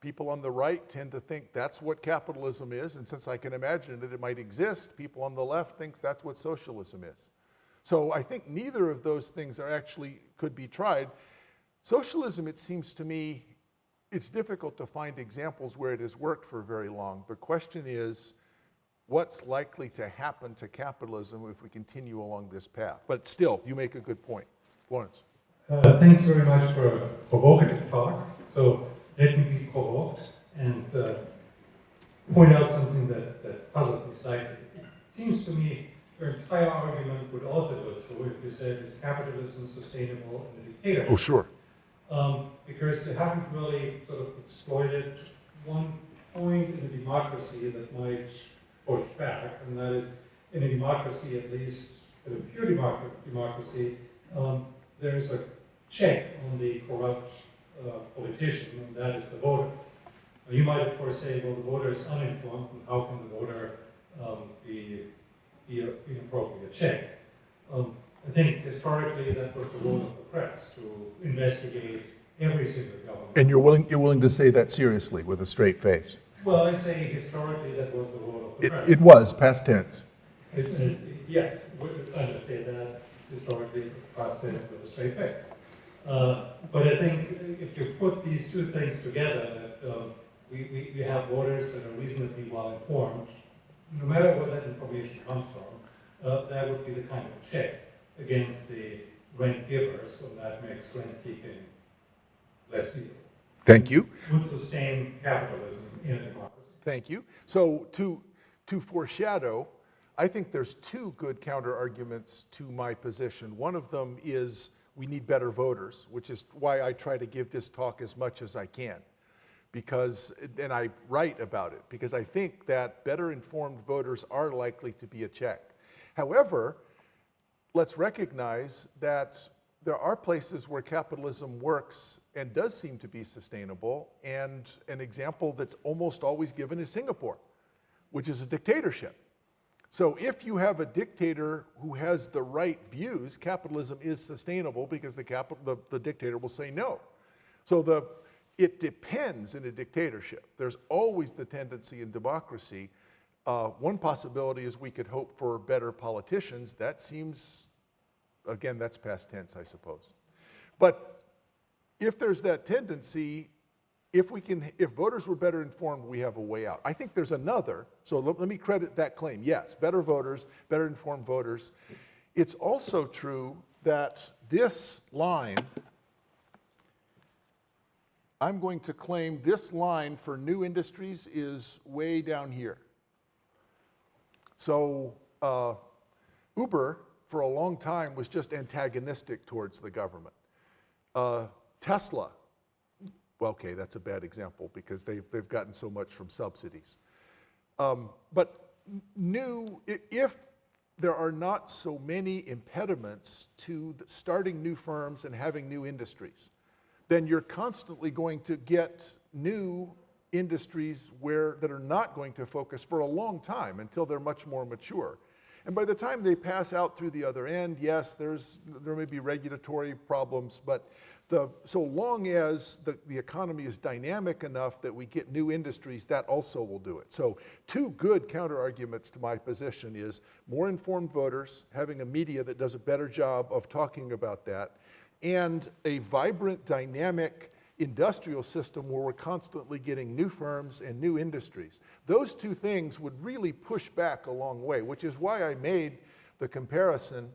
People on the right tend to think that's what capitalism is, and since I can imagine that it might exist, people on the left think that's what socialism is. So I think neither of those things are actually could be tried. Socialism, it seems to me, it's difficult to find examples where it has worked for very long. The question is, what's likely to happen to capitalism if we continue along this path? But still, you make a good point. Florence. Thanks very much for a provocative talk. So let me be provoked and point out something that puzzled me slightly. It seems to me your entire argument would also go through if you said, is capitalism sustainable in a dictatorship? Oh, sure. Because you haven't really sort of exploited one point in a democracy that might push back, and that is in a democracy, at least in a pure democracy, there's a check on the corrupt politician, and that is the voter. Now, you might, of course, say, well, the voter is uninformed, and how can the voter be an appropriate check? I think historically that was the role of the press, to investigate every single government. And you're willing to say that seriously with a straight face? Well, I say historically that was the role of the press. It was, past tense. Yes, I would say that historically past tense with a straight face. But I think if you put these two things together, that we have voters that are reasonably well informed, no matter where that information comes from, that would be the kind of check against the rent givers, so that makes rent seeking less feasible. Thank you. Would sustain capitalism in a democracy. Thank you. So to to foreshadow, I think there's two good counter arguments to my position. One of them is we need better voters, which is why I try to give this talk as much as I can. And I write about it, because I think that better informed voters are likely to be a check. However, let's recognize that there are places where capitalism works and does seem to be sustainable, and an example that's almost always given is Singapore, which is a dictatorship. So if you have a dictator who has the right views, capitalism is sustainable because the dictator will say no. So it depends in a dictatorship. There's always the tendency in democracy. One possibility is we could hope for better politicians. That seems, again, that's past tense, I suppose. But if there's that tendency, if voters were better informed, we have a way out. I think there's another, so let me credit that claim. Yes, better voters, better informed voters. It's also true that this line, I'm going to claim this line for new industries is way down here. So Uber, for a long time, was just antagonistic towards the government. Tesla, well, okay, that's a bad example because they've gotten so much from subsidies. But if there are not so many impediments to starting new firms and having new industries, then you're constantly going to get new industries that are not going to focus for a long time until they're much more mature. And by the time they pass out through the other end, yes, there may be regulatory problems, but so long as the economy is dynamic enough that we get new industries, that also will do it. So two good counter arguments to my position is more informed voters, having a media that does a better job of talking about that, and a vibrant, dynamic industrial system where we're constantly getting new firms and new industries. Those two things would really push back a long way, which is why I made the comparison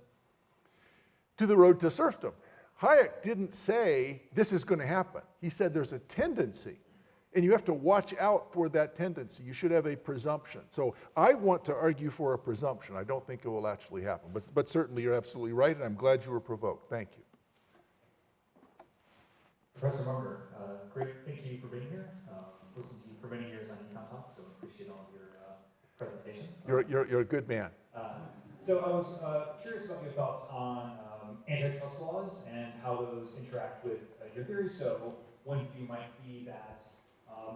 to the road to serfdom. Hayek didn't say this is going to happen. He said there's a tendency, and you have to watch out for that tendency. You should have a presumption. So I want to argue for a presumption. I don't think it will actually happen, but certainly you're absolutely right, and I'm glad you were provoked. Thank you. Professor Munger, great, thank you for being here. Listened to you for many years on Econ Talk, so appreciate all of your presentations. You're a good man. So I was curious about your thoughts on antitrust laws and how those interact with your theory. So one view might be that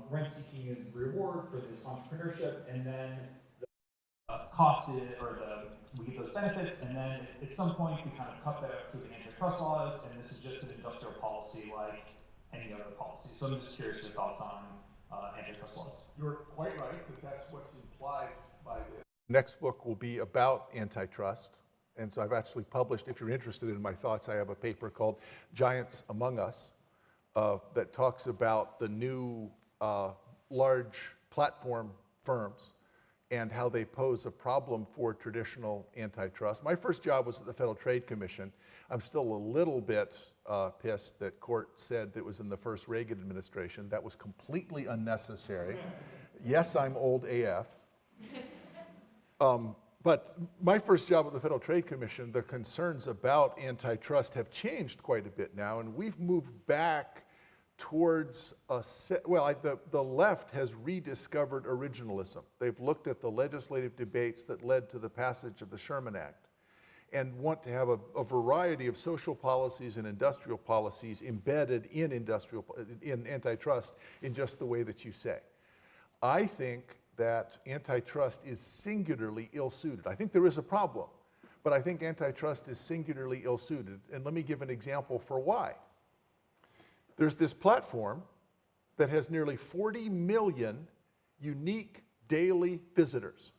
rent seeking is the reward for this entrepreneurship, and then the cost is, we get those benefits, and then at some point we kind of cut that through the antitrust laws, and this is just an industrial policy like any other policy. So I'm just curious your thoughts on antitrust laws. You're quite right that that's what's implied by this. Next book will be about antitrust. And so I've actually published, if you're interested in my thoughts, I have a paper called Giants Among Us that talks about the new large platform firms and how they pose a problem for traditional antitrust. My first job was at the Federal Trade Commission. I'm still a little bit pissed that court said that it was in the first Reagan administration. That was completely unnecessary. Yes, I'm old AF. But my first job at the Federal Trade Commission, the concerns about antitrust have changed quite a bit now, and we've moved back towards the left has rediscovered originalism. They've looked at the legislative debates that led to the passage of the Sherman Act and want to have a variety of social policies and industrial policies embedded in antitrust in just the way that you say. I think that antitrust is singularly ill-suited. I think there is a problem, but I think antitrust is singularly ill-suited. And let me give an example for why. There's this platform that has nearly 40 million unique daily visitors.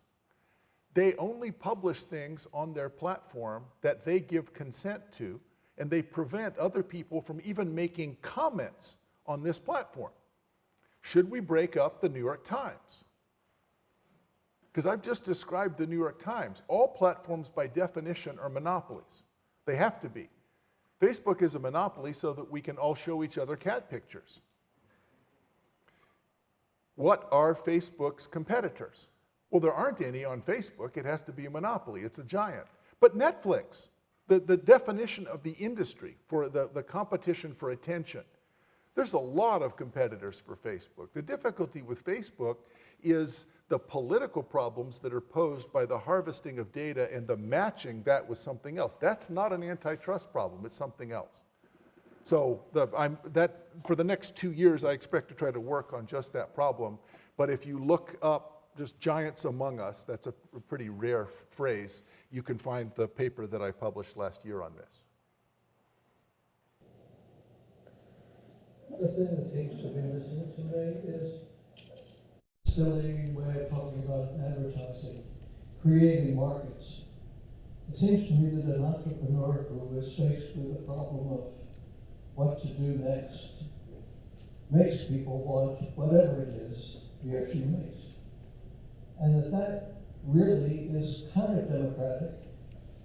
They only publish things on their platform that they give consent to, and they prevent other people from even making comments on this platform. Should we break up the New York Times? Because I've just described the New York Times. All platforms by definition are monopolies. They have to be. Facebook is a monopoly so that we can all show each other cat pictures. What are Facebook's competitors? Well, there aren't any on Facebook. It has to be a monopoly. It's a giant. But Netflix, the definition of the industry for the competition for attention, there's a lot of competitors for Facebook. The difficulty with Facebook is the political problems that are posed by the harvesting of data and the matching that with something else. That's not an antitrust problem. It's something else. So for the next 2 years, I expect to try to work on just that problem. But if you look up just giants among us, that's a pretty rare phrase, you can find the paper that I published last year on this. The thing that seems to be missing to me is a silly way of talking about advertising, creating markets. It seems to me that an entrepreneur who is faced with the problem of what to do next makes people want whatever it is he or she makes. And that really is kind of democratic,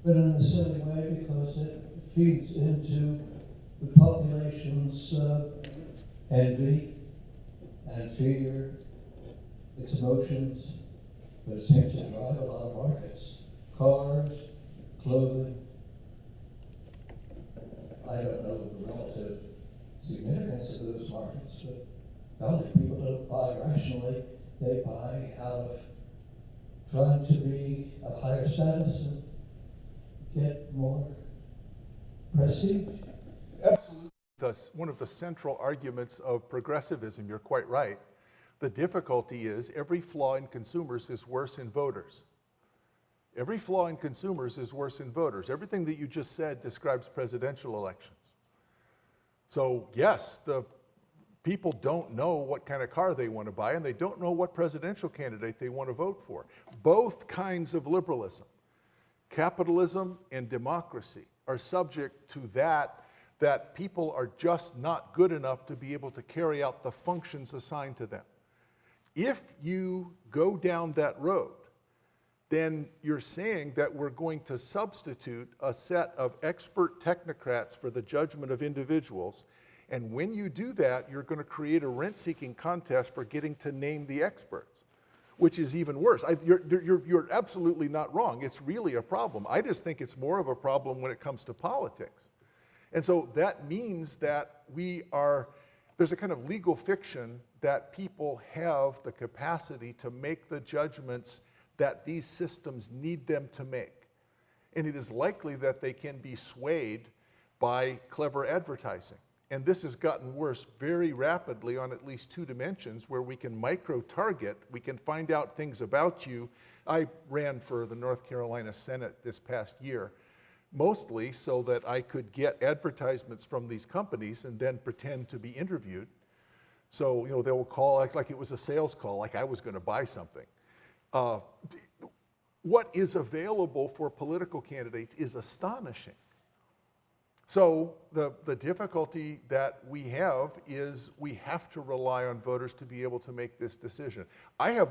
but in a silly way because it feeds into the population's envy and fear, its emotions, but it seems to drive a lot of markets. Cars, clothing. I don't know the relative significance of those markets, but probably people don't buy rationally. They buy out of trying to be of higher status and get more prestige. Absolutely. One of the central arguments of progressivism, you're quite right. The difficulty is every flaw in consumers is worse in voters. Every flaw in consumers is worse in voters. Everything that you just said describes presidential elections. So yes, the people don't know what kind of car they want to buy, and they don't know what presidential candidate they want to vote for. Both kinds of liberalism, capitalism and democracy, are subject to that people are just not good enough to be able to carry out the functions assigned to them. If you go down that road, then you're saying that we're going to substitute a set of expert technocrats for the judgment of individuals. And when you do that, you're going to create a rent-seeking contest for getting to name the experts, which is even worse. You're absolutely not wrong. It's really a problem. I just think it's more of a problem when it comes to politics. And so that means that there's a kind of legal fiction that people have the capacity to make the judgments that these systems need them to make. And it is likely that they can be swayed by clever advertising. And this has gotten worse very rapidly on at least 2 dimensions where we can micro-target, we can find out things about you. I ran for the North Carolina Senate this past year, mostly so that I could get advertisements from these companies and then pretend to be interviewed. So, they will call like it was a sales call, like I was going to buy something. What is available for political candidates is astonishing. So the difficulty that we have is we have to rely on voters to be able to make this decision. Let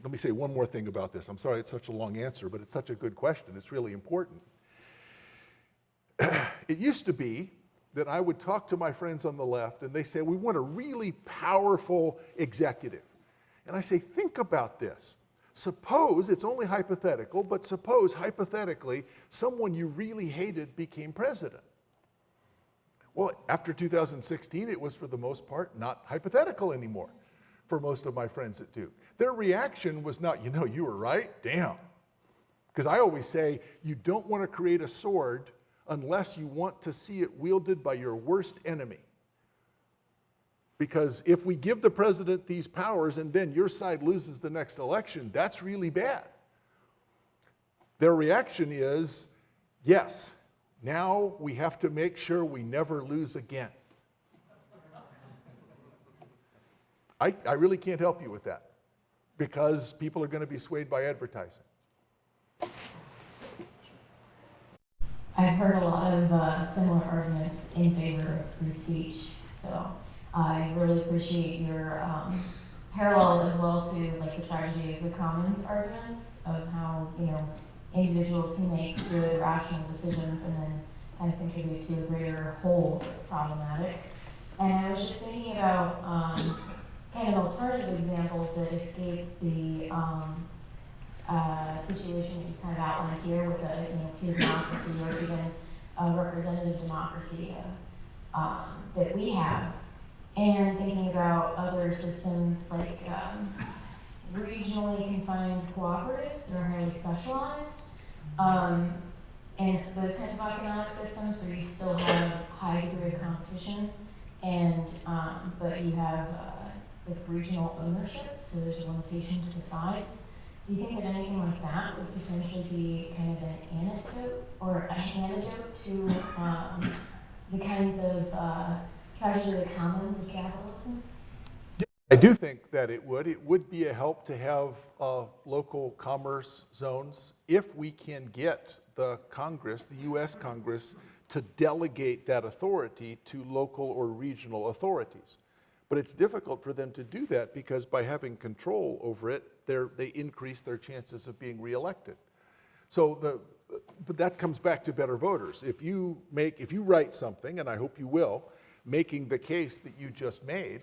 me say one more thing about this. I'm sorry it's such a long answer, but it's such a good question. It's really important. It used to be that I would talk to my friends on the left and they say, we want a really powerful executive. And I say, think about this. Suppose, it's only hypothetical, but suppose hypothetically someone you really hated became president. Well, after 2016, it was for the most part not hypothetical anymore for most of my friends at Duke. Their reaction was not, you were right, damn. Because I always say, you don't want to create a sword unless you want to see it wielded by your worst enemy. Because if we give the president these powers and then your side loses the next election, that's really bad. Their reaction is, yes, now we have to make sure we never lose again. I really can't help you with that because people are going to be swayed by advertising. I've heard a lot of similar arguments in favor of free speech, so I really appreciate your parallel as well to the tragedy of the commons arguments of how individuals can make good rational decisions and then kind of contribute to a greater whole that's problematic. And I was just thinking about kind of alternative examples to escape the situation that you kind of outlined here with the peer democracy or even representative democracy that we have, and thinking about other systems like regionally confined cooperatives that are highly specialized, and those kinds of economic systems where you still have high degree of competition, and but you have like regional ownership, so there's a limitation to the size. Do you think that anything like that would potentially be kind of an antidote or an antidote to the kinds of tragedy of the commons of capitalism? I do think that it would. It would be a help to have local commerce zones if we can get the Congress, the U.S. Congress, to delegate that authority to local or regional authorities. But it's difficult for them to do that because by having control over it, they increase their chances of being reelected. So but that comes back to better voters. If you write something, and I hope you will, making the case that you just made,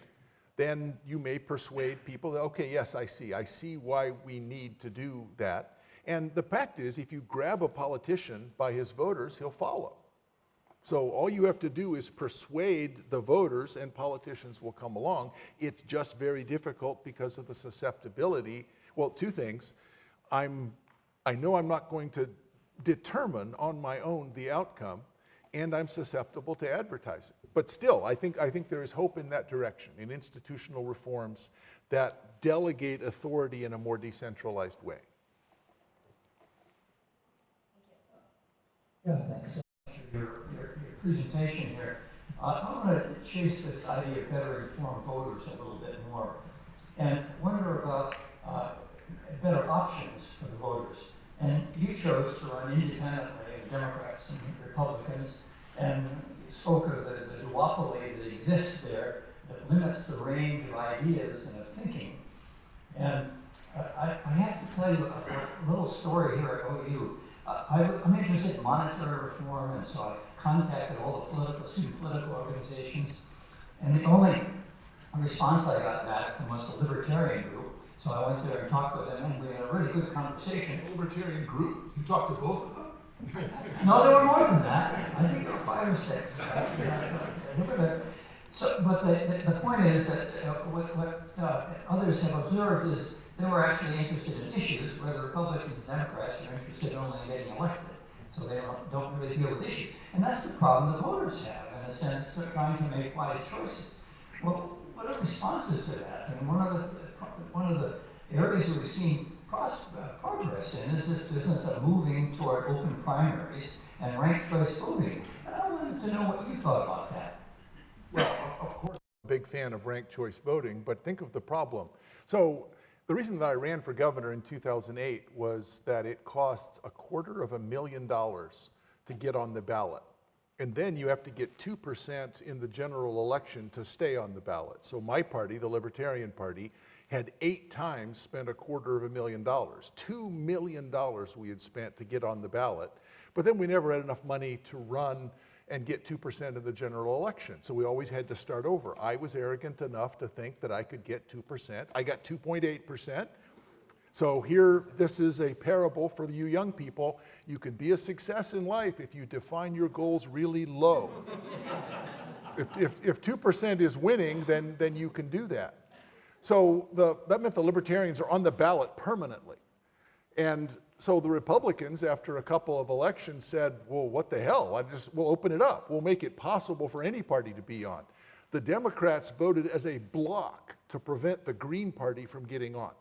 then you may persuade people that, okay, yes, I see why we need to do that. And the fact is, if you grab a politician by his voters, he'll follow. So all you have to do is persuade the voters and politicians will come along. It's just very difficult because of the susceptibility. Well, two things. I know I'm not going to determine on my own the outcome, and I'm susceptible to advertising. But still, I think there is hope in that direction, in institutional reforms that delegate authority in a more decentralized way. Yeah, thanks so much for your presentation here. I want to chase this idea of better informed voters a little bit more and wonder about better options for the voters. And you chose to run independently of Democrats and Republicans, and you spoke of the duopoly that exists there that limits the range of ideas and of thinking. And I have to tell you a little story here at OU. I'm interested in monetary reform, and so I contacted all the student political organizations, and the only response I got back from was the Libertarian group. So I went there and talked with them, and we had a really good conversation. Libertarian group? You talked to both of them? No, there were more than that. I think there were 5 or 6. But the point is that what others have observed is they were actually interested in issues where the Republicans and Democrats are interested only in getting elected. So they don't really deal with issues. And that's the problem the voters have, in a sense, they're trying to make wise choices. Well, what are responses to that? And one of the areas that we've seen progress in is this business of moving toward open primaries and ranked choice voting. And I wanted to know what you thought about that. Well, of course, I'm a big fan of ranked choice voting, but think of the problem. So the reason that I ran for governor in 2008 was that it costs $250,000 to get on the ballot. And then you have to get 2% in the general election to stay on the ballot. So my party, the Libertarian Party, had 8 times spent $250,000. $2 million we had spent to get on the ballot. But then we never had enough money to run and get 2% in the general election. So we always had to start over. I was arrogant enough to think that I could get 2%. I got 2.8%. So here, this is a parable for you young people. You can be a success in life if you define your goals really low. If 2% is winning, then you can do that. So that meant the Libertarians are on the ballot permanently. And so the Republicans, after a couple of elections, said, well, what the hell? We'll open it up. We'll make it possible for any party to be on. The Democrats voted as a bloc to prevent the Green Party from getting on.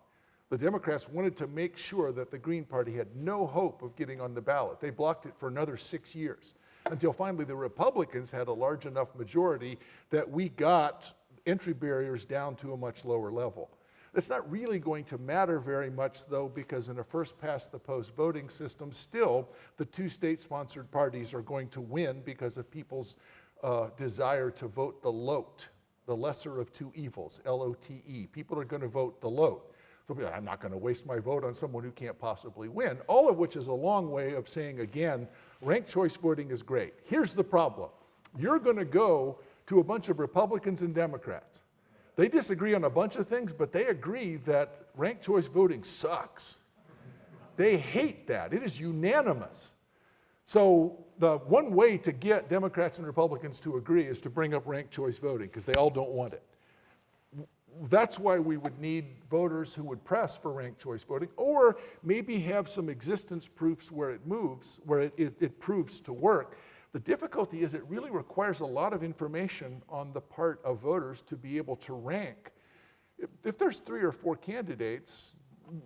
The Democrats wanted to make sure that the Green Party had no hope of getting on the ballot. They blocked it for another 6 years, until finally the Republicans had a large enough majority that we got entry barriers down to a much lower level. It's not really going to matter very much, though, because in a first-past-the-post voting system, still, the 2 state-sponsored parties are going to win because of people's desire to vote the LOTE, the lesser of 2 evils, L-O-T-E. People are going to vote the LOTE. So I'm not going to waste my vote on someone who can't possibly win, all of which is a long way of saying, again, ranked choice voting is great. Here's the problem. You're going to go to a bunch of Republicans and Democrats They disagree on a bunch of things, but they agree that ranked choice voting sucks. They hate that. It is unanimous. So the one way to get Democrats and Republicans to agree is to bring up ranked choice voting, because they all don't want it. That's why we would need voters who would press for ranked choice voting, or maybe have some existence proofs where it moves, where it proves to work. The difficulty is it really requires a lot of information on the part of voters to be able to rank. If there's 3 or 4 candidates,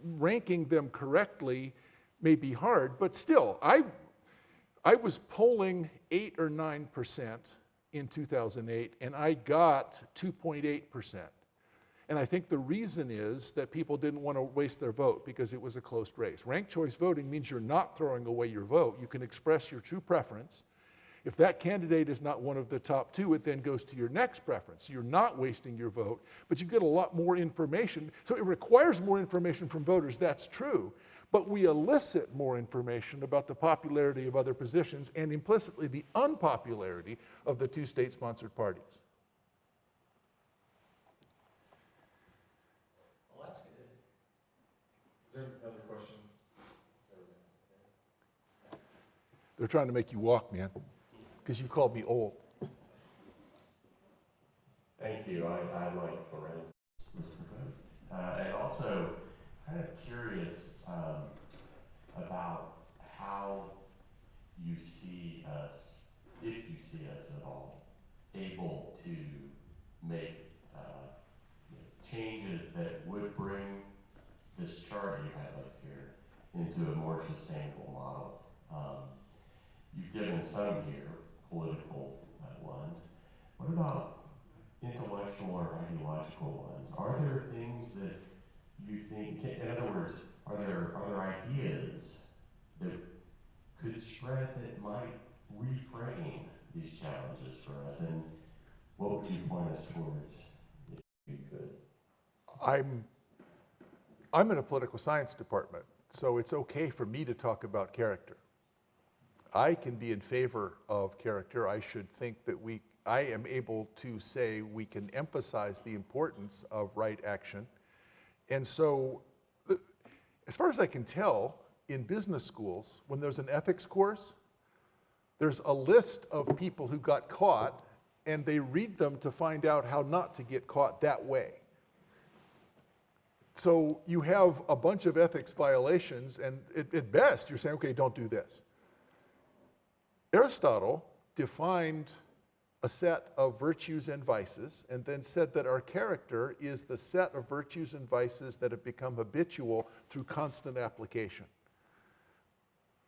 ranking them correctly may be hard, but still, I was polling 8 or 9% in 2008, and I got 2.8%. And I think the reason is that people didn't want to waste their vote because it was a close race. Ranked choice voting means you're not throwing away your vote. You can express your true preference. If that candidate is not one of the top 2, it then goes to your next preference. You're not wasting your vote, but you get a lot more information. So it requires more information from voters, that's true. But we elicit more information about the popularity of other positions and implicitly the unpopularity of the 2 state-sponsored parties. Is there another question? They're trying to make you walk, man, because you called me old. Thank you. I like Florence. And also, kind of curious about how you see us, if you see us at all, able to make changes that would bring this chart you have up here into a more sustainable model. You've given some here, political ones. What about intellectual or ideological ones? Are there things that you think, in other words, are there ideas that could spread that might reframe these challenges for us? And what would you point us towards if you could? I'm in a political science department, so it's okay for me to talk about character. I can be in favor of character. I should think that I am able to say we can emphasize the importance of right action. And so, as far as I can tell, in business schools, when there's an ethics course, there's a list of people who got caught, and they read them to find out how not to get caught that way. So you have a bunch of ethics violations, and at best, you're saying, okay, don't do this. Aristotle defined a set of virtues and vices, and then said that our character is the set of virtues and vices that have become habitual through constant application.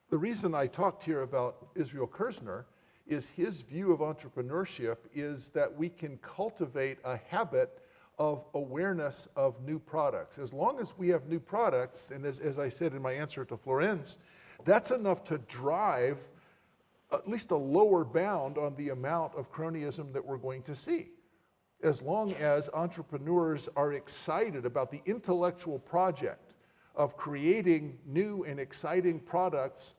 The reason I talked here about Israel Kirzner is his view of entrepreneurship is that we can cultivate a habit of awareness of new products. As long as we have new products, and as I said in my answer to Florence, that's enough to drive at least a lower bound on the amount of cronyism that we're going to see. As long as entrepreneurs are excited about the intellectual project of creating new and exciting products,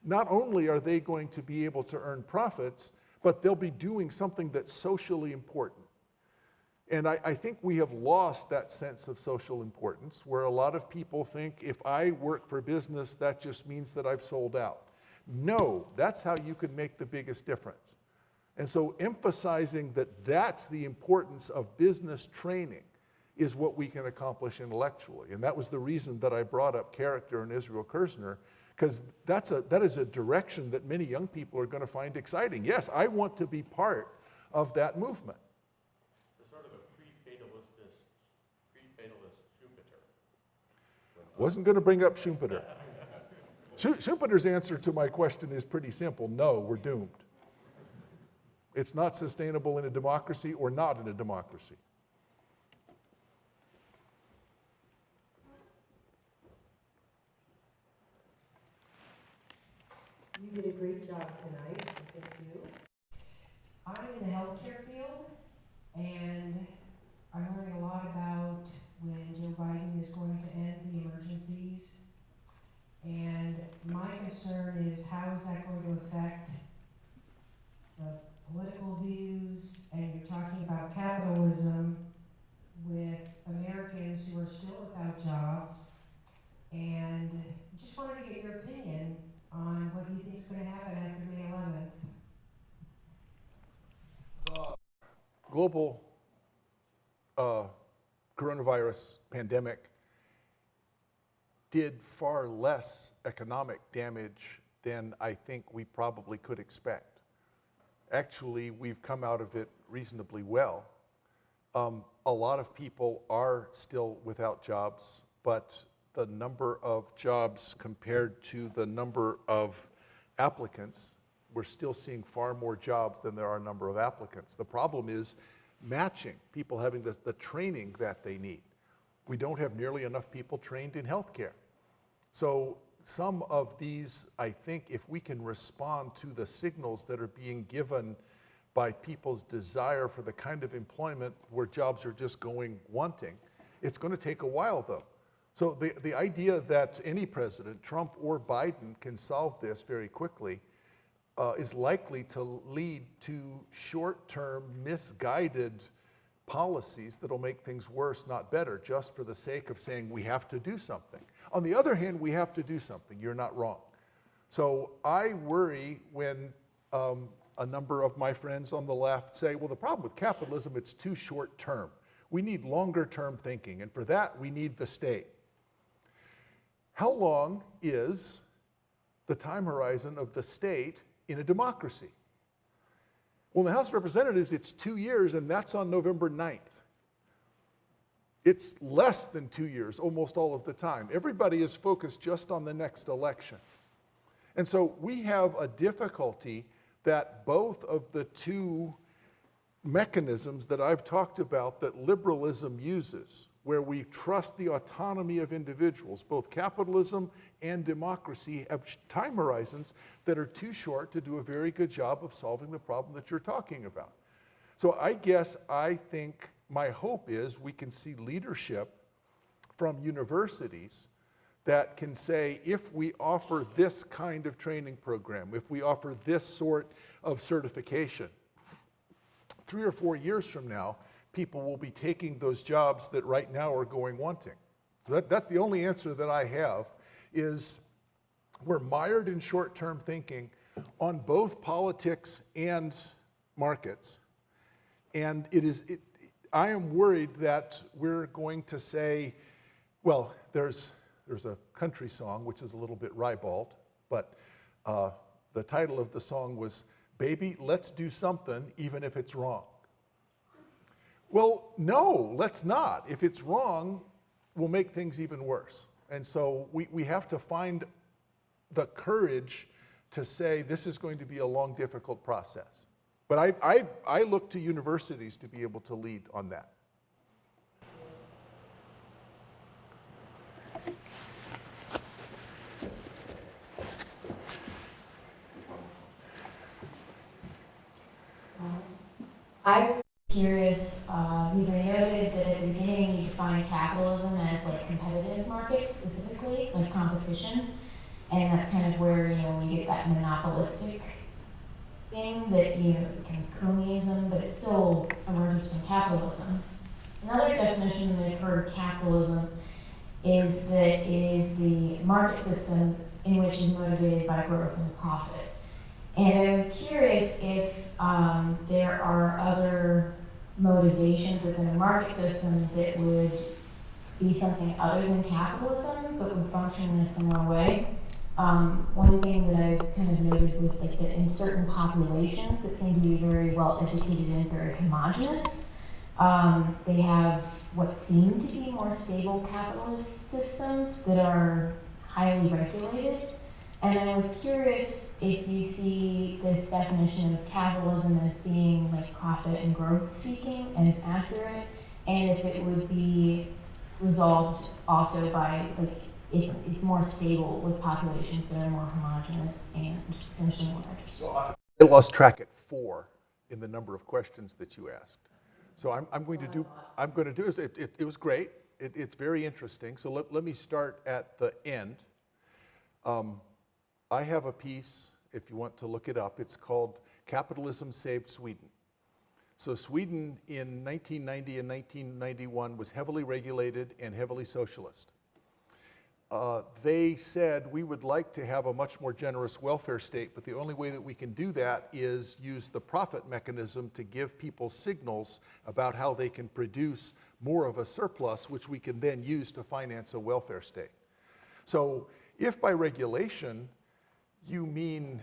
not only are they going to be able to earn profits, but they'll be doing something that's socially important. And I think we have lost that sense of social importance, where a lot of people think if I work for business, that just means that I've sold out. No, that's how you can make the biggest difference. And so emphasizing that that's the importance of business training is what we can accomplish intellectually. And that was the reason that I brought up character in Israel Kirzner, because that is a direction that many young people are going to find exciting. Yes, I want to be part of that movement. So sort of a pre-fatalist Schumpeter. Wasn't going to bring up Schumpeter. Schumpeter's answer to my question is pretty simple. No, we're doomed. It's not sustainable in a democracy or not in a democracy. You did a great job tonight, thank you. I'm in the healthcare field, and I'm learning a lot about when Joe Biden is going to end the emergencies. And my concern is how is that going to affect the political views, and you're talking about capitalism, and just wanted to get your opinion on what you think is going to happen after May 11th. Global coronavirus pandemic did far less economic damage than I think we probably could expect. Actually, we've come out of it reasonably well. A lot of people are still without jobs, but the number of jobs compared to the number of applicants, we're still seeing far more jobs than there are a number of applicants. The problem is matching, people having the training that they need. We don't have nearly enough people trained in healthcare. So some of these, I think, if we can respond to the signals that are being given by people's desire for the kind of employment where jobs are just going wanting, it's going to take a while though. So the idea that any president, Trump or Biden, can solve this very quickly is likely to lead to short-term, misguided policies that'll make things worse, not better, just for the sake of saying we have to do something. On the other hand, we have to do something. You're not wrong. So I worry when a number of my friends on the left say, well, the problem with capitalism, it's too short-term. We need longer-term thinking, and for that, we need the state. How long is the time horizon of the state in a democracy? Well, in the House of Representatives, it's 2 years, and that's on November 9th. It's less than 2 years almost all of the time. Everybody is focused just on the next election. And so we have a difficulty that both of the two mechanisms that I've talked about that liberalism uses, where we trust the autonomy of individuals, both capitalism and democracy have time horizons that are too short to do a very good job of solving the problem that you're talking about. So I think my hope is we can see leadership from universities that can say, if we offer this kind of training program, if we offer this sort of certification, 3 or 4 years from now, people will be taking those jobs that right now are going wanting. That's the only answer that I have, is we're mired in short-term thinking on both politics and markets. And I am worried that we're going to say, well, there's a country song which is a little bit ribald, but the title of the song was, "Baby, let's do something even if it's wrong." Well, no, let's not. If it's wrong, we'll make things even worse. And so we have to find the courage to say this is going to be a long, difficult process. But I look to universities to be able to lead on that. I was curious, because I noted that at the beginning you defined capitalism as like competitive markets specifically, like competition, and that's kind of where, we get that monopolistic thing that, becomes cronyism, but it still emerges from capitalism. Another definition that I've heard of capitalism is that it is the market system in which is motivated by growth and profit. And I was curious if there are other motivations within the market system that would be something other than capitalism, but would function in a similar way. One thing that I kind of noted was like that in certain populations that seem to be very well educated and very homogenous, they have what seem to be more stable capitalist systems that are highly regulated. And I was curious if you see this definition of capitalism as being like profit and growth seeking as accurate, and if it would be resolved also by like if it's more stable with populations that are more homogeneous and potentially more large. So I lost track at 4 in the number of questions that you asked. So I'm going to do it was great. It's very interesting. So let me start at the end. I have a piece, if you want to look it up, it's called Capitalism Saved Sweden. So Sweden in 1990 and 1991 was heavily regulated and heavily socialist. they said we would like to have a much more generous welfare state, but the only way that we can do that is use the profit mechanism to give people signals about how they can produce more of a surplus, which we can then use to finance a welfare state. So if by regulation you mean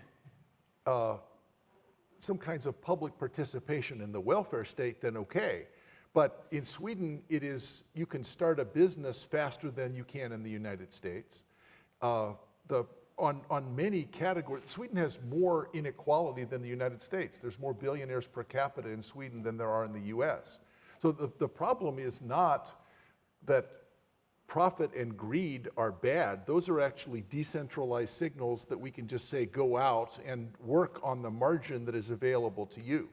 some kinds of public participation in the welfare state, then okay. But in Sweden, it is, you can start a business faster than you can in the United States. On many categories, Sweden has more inequality than the United States. There's more billionaires per capita in Sweden than there are in the US. So the problem is not that profit and greed are bad. Those are actually decentralized signals that we can just say, go out and work on the margin that is available to you.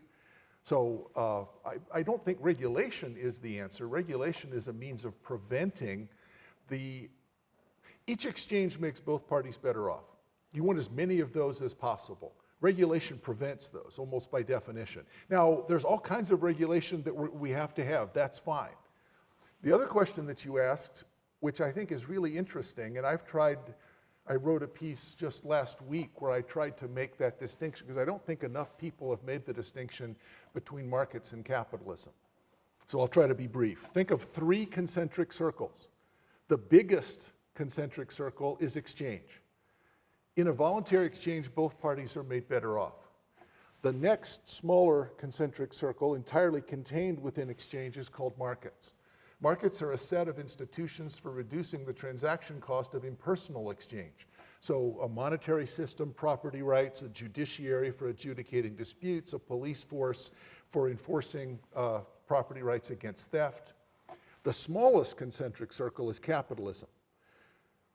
So I don't think regulation is the answer. Regulation is a means of preventing each exchange makes both parties better off. You want as many of those as possible. Regulation prevents those, almost by definition. Now, there's all kinds of regulation that we have to have. That's fine. The other question that you asked, which I think is really interesting, and I wrote a piece just last week where I tried to make that distinction, because I don't think enough people have made the distinction between markets and capitalism. So I'll try to be brief. Think of 3 concentric circles. The biggest concentric circle is exchange. In a voluntary exchange, both parties are made better off. The next smaller concentric circle, entirely contained within exchange, is called markets. Markets are a set of institutions for reducing the transaction cost of impersonal exchange. So a monetary system, property rights, a judiciary for adjudicating disputes, a police force for enforcing property rights against theft. The smallest concentric circle is capitalism,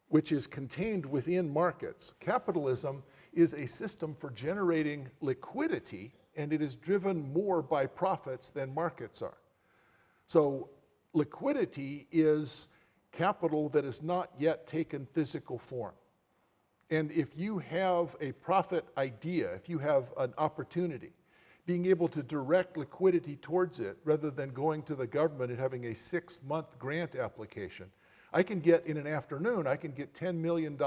which is contained within markets. Capitalism is a system for generating liquidity, and it is driven more by profits than markets are. So liquidity is capital that has not yet taken physical form. And if you have a profit idea, if you have an opportunity, being able to direct liquidity towards it rather than going to the government and having a 6-month grant application, I can get, in an afternoon, I can get $10 million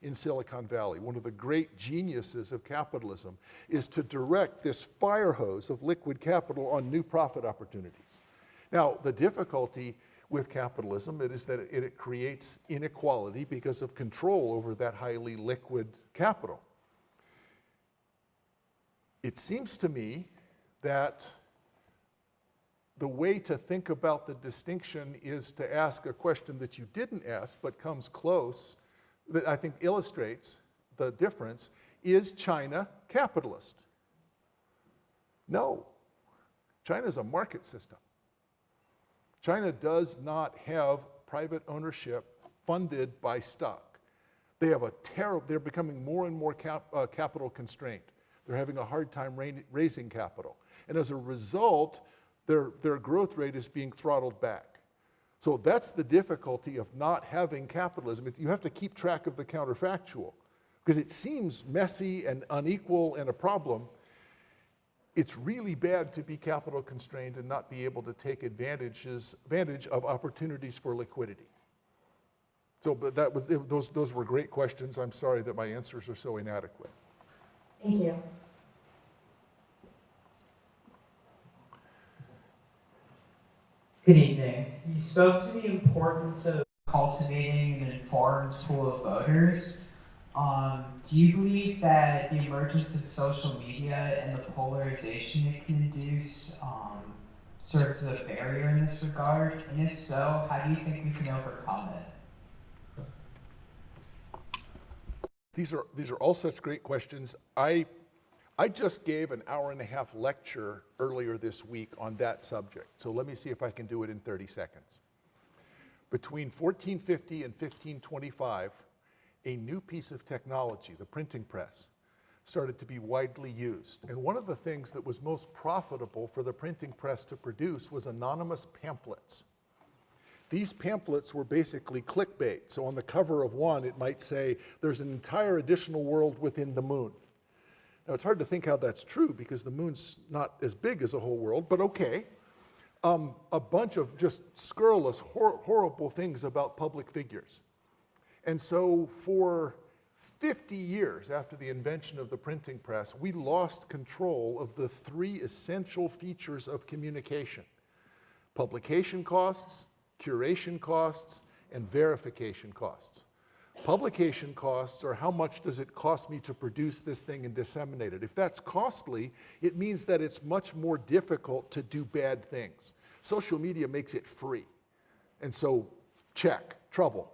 in Silicon Valley. One of the great geniuses of capitalism is to direct this fire hose of liquid capital on new profit opportunities. Now, the difficulty with capitalism is that it creates inequality because of control over that highly liquid capital. It seems to me that the way to think about the distinction is to ask a question that you didn't ask but comes close, that I think illustrates the difference. Is China capitalist? No. China's a market system. China does not have private ownership funded by stock. They have they're becoming more and more capital constrained. They're having a hard time raising capital. And as a result, their growth rate is being throttled back. So that's the difficulty of not having capitalism. You have to keep track of the counterfactual, because it seems messy and unequal and a problem. It's really bad to be capital constrained and not be able to take advantage of opportunities for liquidity. So, but those were great questions. I'm sorry that my answers are so inadequate. Thank you. Good evening. You spoke to the importance of cultivating an informed pool of voters. Do you believe that the emergence of social media and the polarization it can induce serves as a barrier in this regard? And if so, how do you think we can overcome it? These are all such great questions. I just gave an hour-and-a-half lecture earlier this week on that subject, so let me see if I can do it in 30 seconds. Between 1450 and 1525, a new piece of technology, the printing press, started to be widely used. And one of the things that was most profitable for the printing press to produce was anonymous pamphlets. These pamphlets were basically clickbait. So on the cover of one, it might say, there's an entire additional world within the moon. Now, it's hard to think how that's true because the moon's not as big as a whole world, but okay. A bunch of just scurrilous, horrible things about public figures. And so for 50 years after the invention of the printing press, we lost control of the three essential features of communication: publication costs, curation costs, and verification costs. Publication costs are how much does it cost me to produce this thing and disseminate it. If that's costly, it means that it's much more difficult to do bad things. Social media makes it free. And so, check, trouble.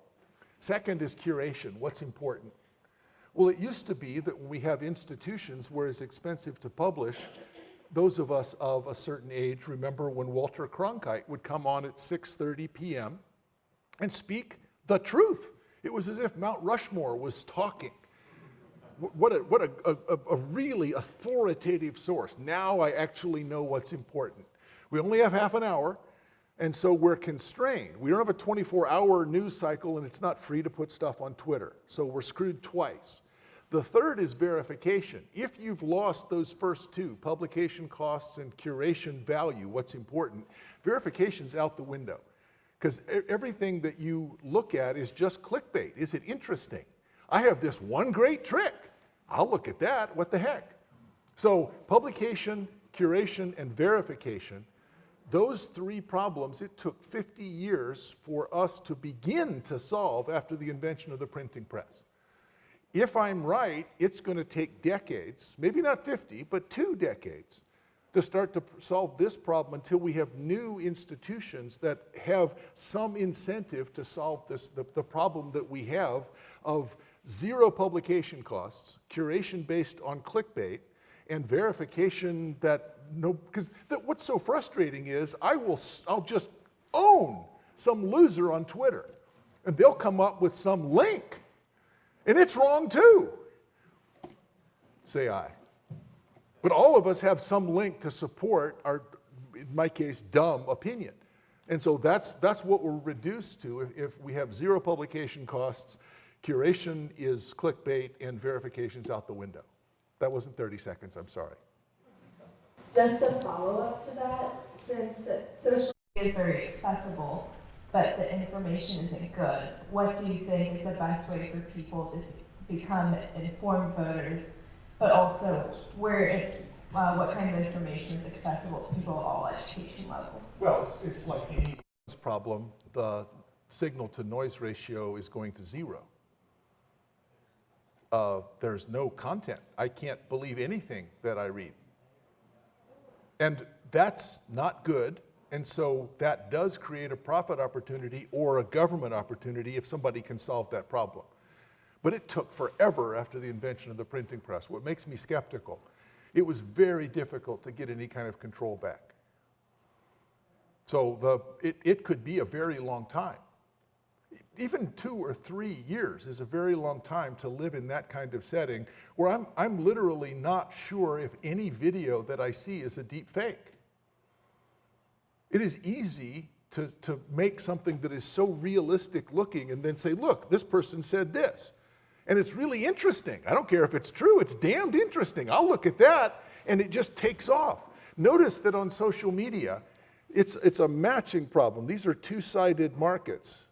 Second is curation. What's important? Well, it used to be that when we have institutions where it's expensive to publish, those of us of a certain age remember when Walter Cronkite would come on at 6:30 p.m. and speak the truth. It was as if Mount Rushmore was talking. What a really authoritative source. Now I actually know what's important. We only have half an hour, and so we're constrained. We don't have a 24-hour news cycle, and it's not free to put stuff on Twitter. So we're screwed twice. The third is verification. If you've lost those first two, publication costs and curation value, what's important, verification's out the window. Because everything that you look at is just clickbait. Is it interesting? I have this one great trick. I'll look at that. What the heck? So publication, curation, and verification, those three problems, it took 50 years for us to begin to solve after the invention of the printing press. If I'm right, it's going to take decades, maybe not 50, but 2 decades, to start to solve this problem until we have new institutions that have some incentive to solve this, the problem that we have of zero publication costs, curation based on clickbait, and verification that because what's so frustrating is I'll just own some loser on Twitter, and they'll come up with some link, and it's wrong too. Say aye. But all of us have some link to support our, in my case, dumb opinion. And so that's what we're reduced to if we have zero publication costs, curation is clickbait, and verification's out the window. That wasn't 30 seconds, I'm sorry. Just a follow-up to that, since social media is very accessible, but the information isn't good, what do you think is the best way for people to become informed voters, but also what kind of information is accessible to people at all education levels? Well, it's like any problem, the signal-to-noise ratio is going to 0. There's no content. I can't believe anything that I read. And that's not good, and so that does create a profit opportunity or a government opportunity if somebody can solve that problem. But it took forever after the invention of the printing press. What makes me skeptical, it was very difficult to get any kind of control back. So it could be a very long time. Even 2 or 3 years is a very long time to live in that kind of setting where I'm literally not sure if any video that I see is a deep fake. It is easy to make something that is so realistic looking and then say, look, this person said this. And it's really interesting. I don't care if it's true, it's damned interesting. I'll look at that, and it just takes off. Notice that on social media, it's a matching problem. These are two-sided markets.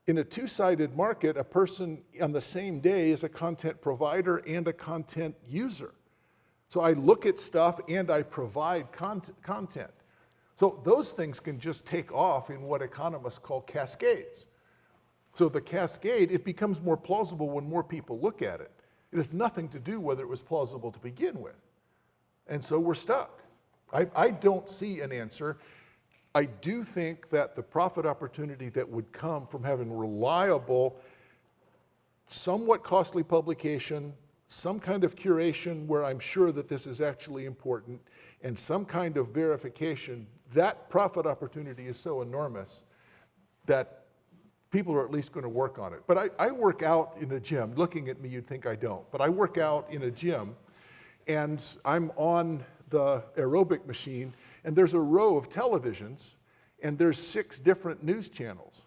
In a two-sided market, a person on the same day is a content provider and a content user. So I look at stuff and I provide content. So those things can just take off in what economists call cascades. So the cascade, it becomes more plausible when more people look at it. It has nothing to do whether it was plausible to begin with. And so we're stuck. I don't see an answer. I do think that the profit opportunity that would come from having reliable, somewhat costly publication, some kind of curation where I'm sure that this is actually important, and some kind of verification, that profit opportunity is so enormous that people are at least going to work on it. But I work out in a gym. Looking at me, you'd think I don't. But I work out in a gym, and I'm on the aerobic machine, and there's a row of televisions, and there's 6 different news channels.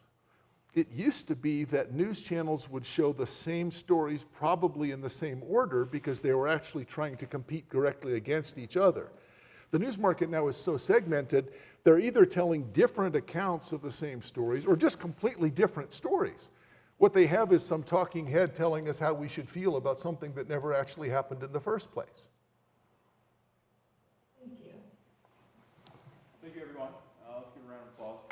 It used to be that news channels would show the same stories probably in the same order because they were actually trying to compete directly against each other. The news market now is so segmented, they're either telling different accounts of the same stories or just completely different stories. What they have is some talking head telling us how we should feel about something that never actually happened in the first place. Thank you, everyone. Let's give a round of applause.